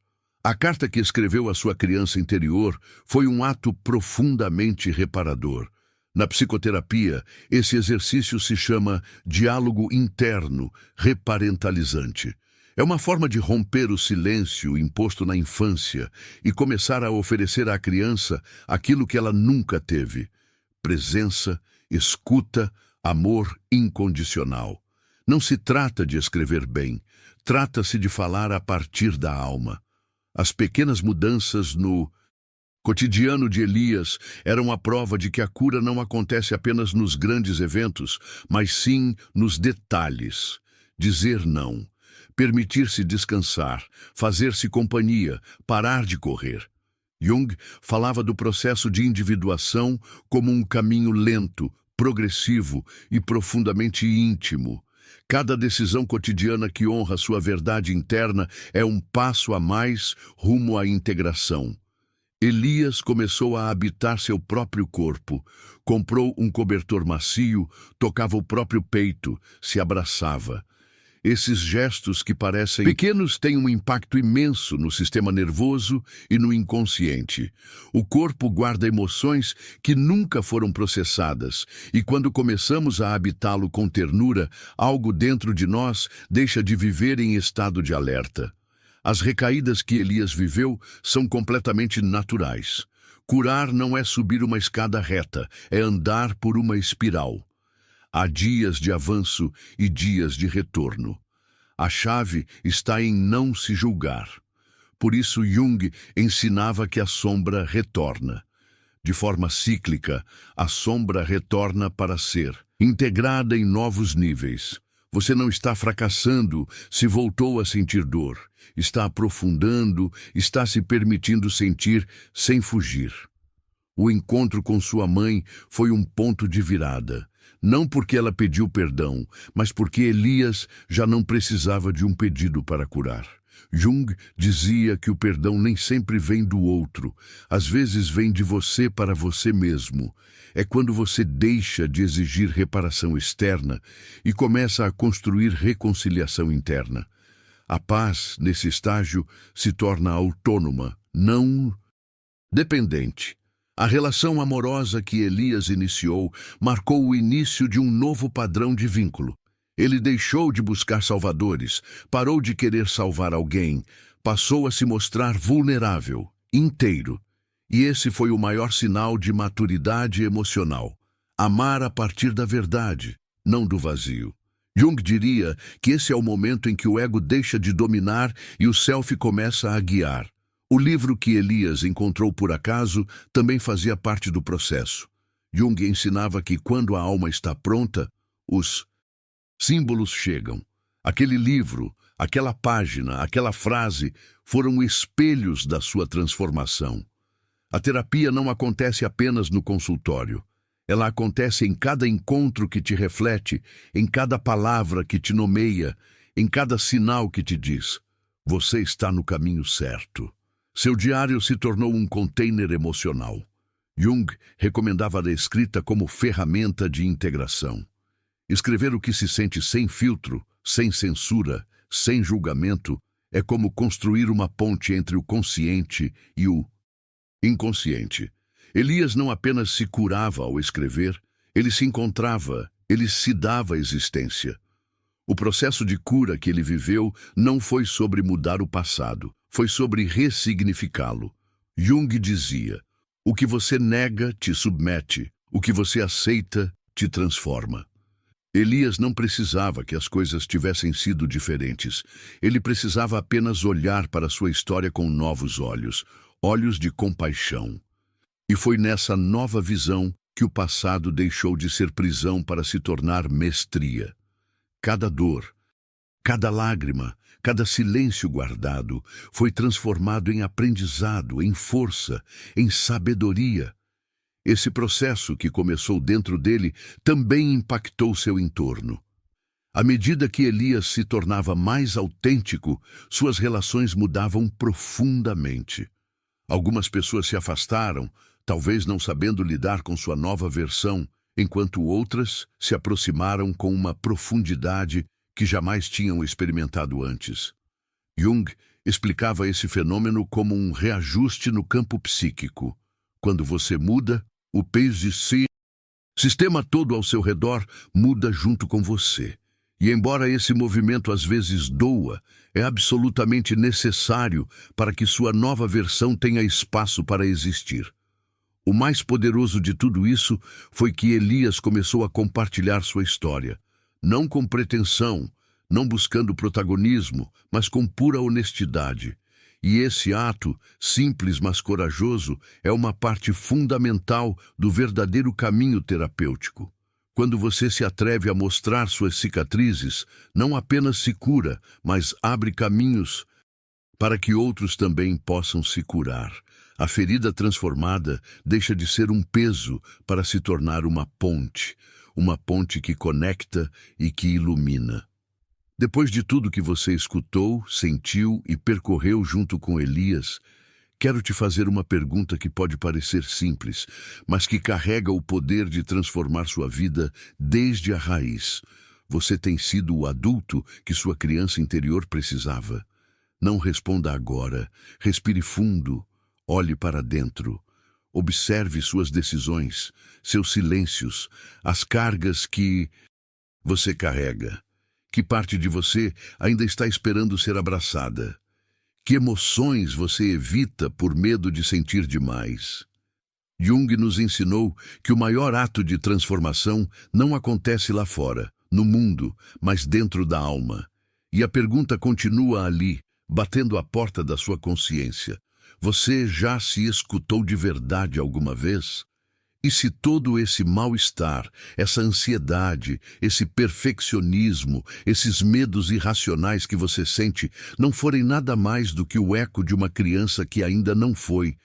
A carta que escreveu à sua criança interior foi um ato profundamente reparador. Na psicoterapia, esse exercício se chama diálogo interno reparentalizante. É uma forma de romper o silêncio imposto na infância e começar a oferecer à criança aquilo que ela nunca teve: presença, escuta, amor incondicional. Não se trata de escrever bem, trata-se de falar a partir da alma. As pequenas mudanças no cotidiano de Elias eram a prova de que a cura não acontece apenas nos grandes eventos, mas sim nos detalhes. Dizer não, permitir-se descansar, fazer-se companhia, parar de correr. Jung falava do processo de individuação como um caminho lento, progressivo e profundamente íntimo. Cada decisão cotidiana que honra sua verdade interna é um passo a mais rumo à integração. Elias começou a habitar seu próprio corpo, comprou um cobertor macio, tocava o próprio peito, se abraçava. Esses gestos que parecem pequenos têm um impacto imenso no sistema nervoso e no inconsciente. O corpo guarda emoções que nunca foram processadas, e quando começamos a habitá-lo com ternura, algo dentro de nós deixa de viver em estado de alerta. As recaídas que Elias viveu são completamente naturais. Curar não é subir uma escada reta, é andar por uma espiral. Há dias de avanço e dias de retorno. A chave está em não se julgar. Por isso Jung ensinava que a sombra retorna. De forma cíclica, a sombra retorna para ser integrada em novos níveis. Você não está fracassando se voltou a sentir dor. Está aprofundando, está se permitindo sentir sem fugir. O encontro com sua mãe foi um ponto de virada. Não porque ela pediu perdão, mas porque Elias já não precisava de um pedido para curar. Jung dizia que o perdão nem sempre vem do outro, às vezes vem de você para você mesmo. É quando você deixa de exigir reparação externa e começa a construir reconciliação interna. A paz, nesse estágio, se torna autônoma, não dependente. A relação amorosa que Elias iniciou marcou o início de um novo padrão de vínculo. Ele deixou de buscar salvadores, parou de querer salvar alguém, passou a se mostrar vulnerável, inteiro. E esse foi o maior sinal de maturidade emocional. Amar a partir da verdade, não do vazio. Jung diria que esse é o momento em que o ego deixa de dominar e o self começa a guiar. O livro que Elias encontrou por acaso também fazia parte do processo. Jung ensinava que quando a alma está pronta, os símbolos chegam. Aquele livro, aquela página, aquela frase foram espelhos da sua transformação. A terapia não acontece apenas no consultório. Ela acontece em cada encontro que te reflete, em cada palavra que te nomeia, em cada sinal que te diz: você está no caminho certo. Seu diário se tornou um container emocional. Jung recomendava a escrita como ferramenta de integração. Escrever o que se sente sem filtro, sem censura, sem julgamento, é como construir uma ponte entre o consciente e o inconsciente. Elias não apenas se curava ao escrever, ele se encontrava, ele se dava existência. O processo de cura que ele viveu não foi sobre mudar o passado, foi sobre ressignificá-lo. Jung dizia: o que você nega te submete, o que você aceita te transforma. Elias não precisava que as coisas tivessem sido diferentes. Ele precisava apenas olhar para sua história com novos olhos, olhos de compaixão. E foi nessa nova visão que o passado deixou de ser prisão para se tornar mestria. Cada dor, cada lágrima, cada silêncio guardado foi transformado em aprendizado, em força, em sabedoria. Esse processo que começou dentro dele também impactou seu entorno. À medida que Elias se tornava mais autêntico, suas relações mudavam profundamente. Algumas pessoas se afastaram, talvez não sabendo lidar com sua nova versão, enquanto outras se aproximaram com uma profundidade que jamais tinham experimentado antes. Jung explicava esse fenômeno como um reajuste no campo psíquico. Quando você muda, o peso de si, sistema todo ao seu redor, muda junto com você. E embora esse movimento às vezes doa, é absolutamente necessário para que sua nova versão tenha espaço para existir. O mais poderoso de tudo isso foi que Elias começou a compartilhar sua história, não com pretensão, não buscando protagonismo, mas com pura honestidade. E esse ato, simples mas corajoso, é uma parte fundamental do verdadeiro caminho terapêutico. Quando você se atreve a mostrar suas cicatrizes, não apenas se cura, mas abre caminhos para que outros também possam se curar. A ferida transformada deixa de ser um peso para se tornar uma ponte que conecta e que ilumina. Depois de tudo que você escutou, sentiu e percorreu junto com Elias, quero te fazer uma pergunta que pode parecer simples, mas que carrega o poder de transformar sua vida desde a raiz. Você tem sido o adulto que sua criança interior precisava. Não responda agora. Respire fundo. Olhe para dentro. Observe suas decisões, seus silêncios, as cargas que você carrega. Que parte de você ainda está esperando ser abraçada? Que emoções você evita por medo de sentir demais? Jung nos ensinou que o maior ato de transformação não acontece lá fora, no mundo, mas dentro da alma. E a pergunta continua ali, batendo à porta da sua consciência. Você já se escutou de verdade alguma vez? E se todo esse mal-estar, essa ansiedade, esse perfeccionismo, esses medos irracionais que você sente não forem nada mais do que o eco de uma criança que ainda não foi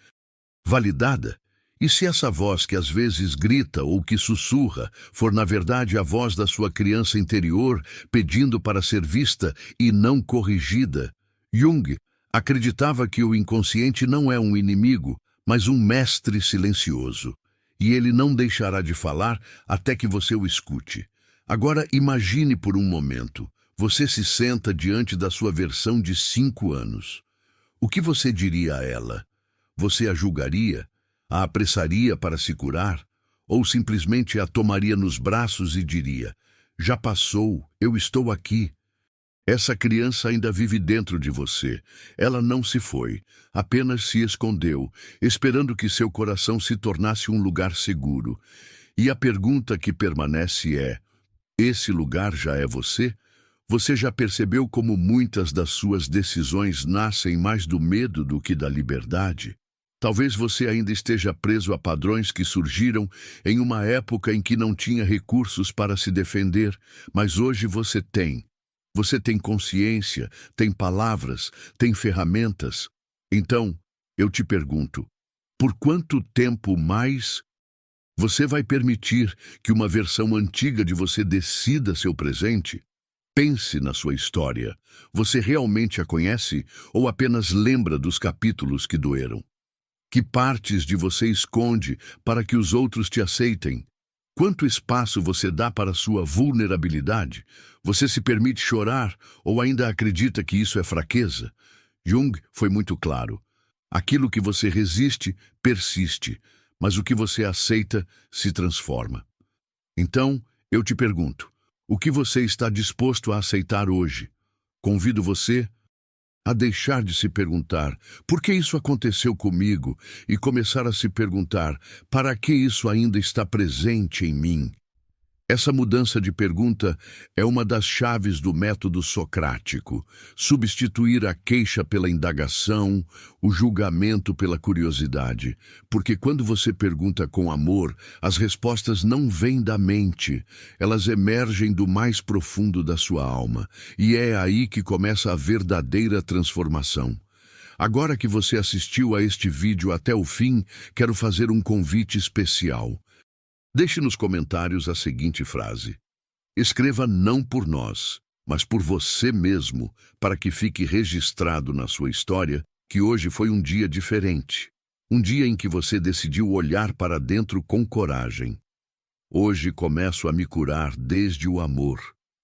validada? E se essa voz que às vezes grita ou que sussurra for na verdade a voz da sua criança interior pedindo para ser vista e não corrigida? Jung acreditava que o inconsciente não é um inimigo, mas um mestre silencioso. E ele não deixará de falar até que você o escute. Agora imagine por um momento, você se senta diante da sua versão de 5 anos. O que você diria a ela? Você a julgaria? A apressaria para se curar? Ou simplesmente a tomaria nos braços e diria: já passou, eu estou aqui. Essa criança ainda vive dentro de você. Ela não se foi, apenas se escondeu, esperando que seu coração se tornasse um lugar seguro. E a pergunta que permanece é: esse lugar já é você? Você já percebeu como muitas das suas decisões nascem mais do medo do que da liberdade? Talvez você ainda esteja preso a padrões que surgiram em uma época em que não tinha recursos para se defender, mas hoje você tem. Você tem consciência, tem palavras, tem ferramentas. Então, eu te pergunto, por quanto tempo mais você vai permitir que uma versão antiga de você decida seu presente? Pense na sua história. Você realmente a conhece ou apenas lembra dos capítulos que doeram? Que partes de você esconde para que os outros te aceitem? Quanto espaço você dá para sua vulnerabilidade? Você se permite chorar ou ainda acredita que isso é fraqueza? Jung foi muito claro. Aquilo que você resiste, persiste, mas o que você aceita, se transforma. Então, eu te pergunto, o que você está disposto a aceitar hoje? Convido você a deixar de se perguntar por que isso aconteceu comigo e começar a se perguntar para que isso ainda está presente em mim. Essa mudança de pergunta é uma das chaves do método socrático. Substituir a queixa pela indagação, o julgamento pela curiosidade. Porque quando você pergunta com amor, as respostas não vêm da mente, elas emergem do mais profundo da sua alma. E é aí que começa a verdadeira transformação. Agora que você assistiu a este vídeo até o fim, quero fazer um convite especial. Deixe nos comentários a seguinte frase. Escreva não por nós, mas por você mesmo, para que fique registrado na sua história que hoje foi um dia diferente. Um dia em que você decidiu olhar para dentro com coragem. Hoje começo a me curar desde o amor,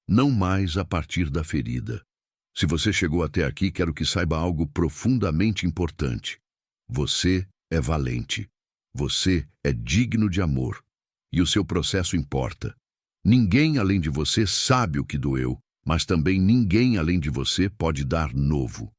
não mais a partir da ferida. Se você chegou até aqui, quero que saiba algo profundamente importante. Você é valente. Você é digno de amor. E o seu processo importa. Ninguém além de você sabe o que doeu, mas também ninguém além de você pode dar novo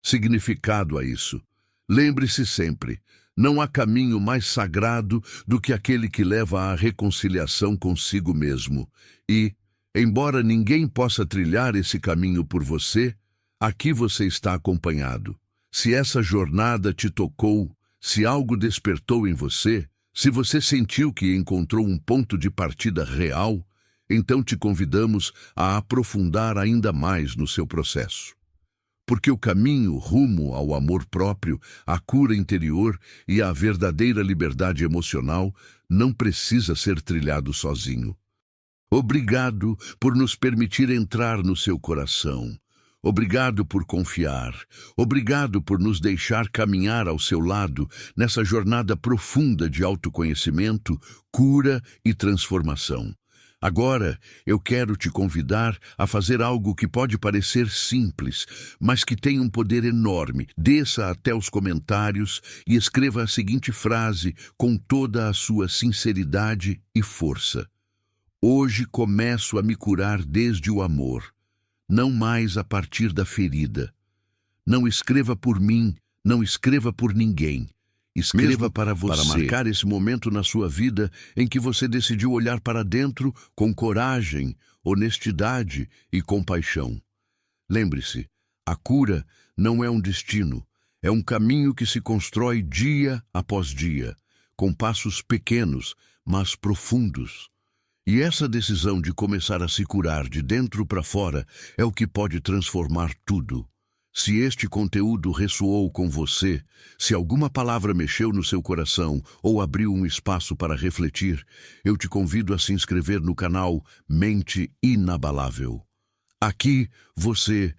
significado a isso. Lembre-se sempre, não há caminho mais sagrado do que aquele que leva à reconciliação consigo mesmo. E, embora ninguém possa trilhar esse caminho por você, aqui você está acompanhado. Se essa jornada te tocou, se algo despertou em você, se você sentiu que encontrou um ponto de partida real, então te convidamos a aprofundar ainda mais no seu processo. Porque o caminho rumo ao amor próprio, à cura interior e à verdadeira liberdade emocional não precisa ser trilhado sozinho. Obrigado por nos permitir entrar no seu coração. Obrigado por confiar. Obrigado por nos deixar caminhar ao seu lado nessa jornada profunda de autoconhecimento, cura e transformação. Agora, eu quero te convidar a fazer algo que pode parecer simples, mas que tem um poder enorme. Desça até os comentários e escreva a seguinte frase com toda a sua sinceridade e força. Hoje começo a me curar desde o amor. Não mais a partir da ferida. Não escreva por mim, não escreva por ninguém. Escreva para você. Para marcar esse momento na sua vida em que você decidiu olhar para dentro com coragem, honestidade e compaixão. Lembre-se, a cura não é um destino, é um caminho que se constrói dia após dia, com passos pequenos, mas profundos. E essa decisão de começar a se curar de dentro para fora é o que pode transformar tudo. Se este conteúdo ressoou com você, se alguma palavra mexeu no seu coração ou abriu um espaço para refletir, eu te convido a se inscrever no canal Mente Inabalável. Aqui você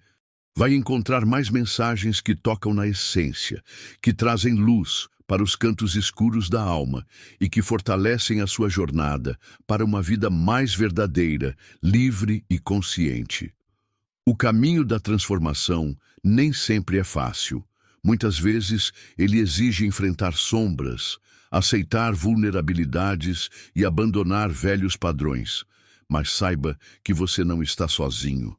vai encontrar mais mensagens que tocam na essência, que trazem luz para os cantos escuros da alma e que fortalecem a sua jornada para uma vida mais verdadeira, livre e consciente. O caminho da transformação nem sempre é fácil. Muitas vezes ele exige enfrentar sombras, aceitar vulnerabilidades e abandonar velhos padrões. Mas saiba que você não está sozinho.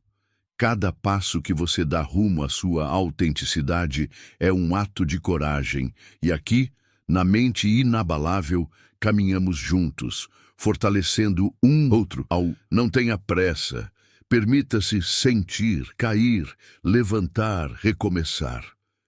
Cada passo que você dá rumo à sua autenticidade é um ato de coragem, e aqui, na Mente Inabalável, caminhamos juntos, fortalecendo um outro. Não tenha pressa, permita-se sentir, cair, levantar, recomeçar.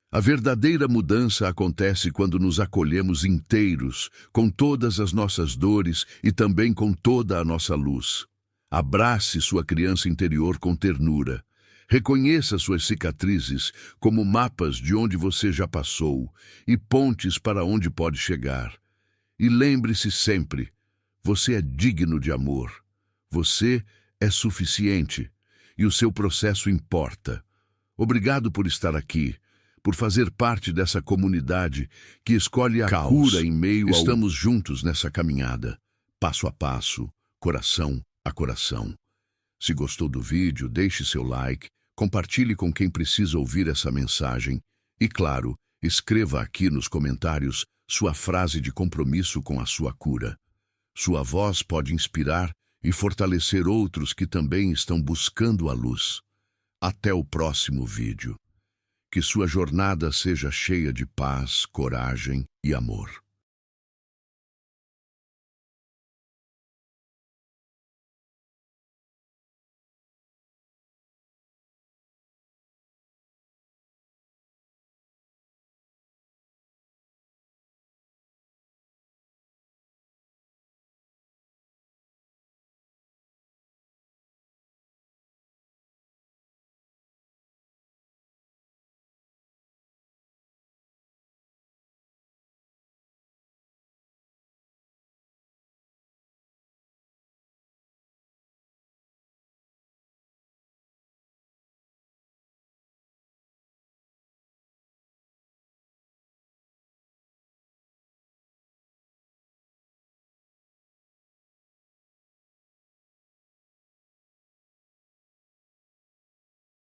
A verdadeira mudança acontece quando nos acolhemos inteiros, com todas as nossas dores e também com toda a nossa luz. Abrace sua criança interior com ternura. Reconheça suas cicatrizes como mapas de onde você já passou e pontes para onde pode chegar. E lembre-se sempre, você é digno de amor. Você é suficiente e o seu processo importa. Obrigado por estar aqui, por fazer parte dessa comunidade que escolhe a Caos. cura em meio ao... Estamos juntos nessa caminhada, passo a passo, coração a coração. Se gostou do vídeo, deixe seu like, compartilhe com quem precisa ouvir essa mensagem e, claro, escreva aqui nos comentários sua frase de compromisso com a sua cura. Sua voz pode inspirar e fortalecer outros que também estão buscando a luz. Até o próximo vídeo. Que sua jornada seja cheia de paz, coragem e amor.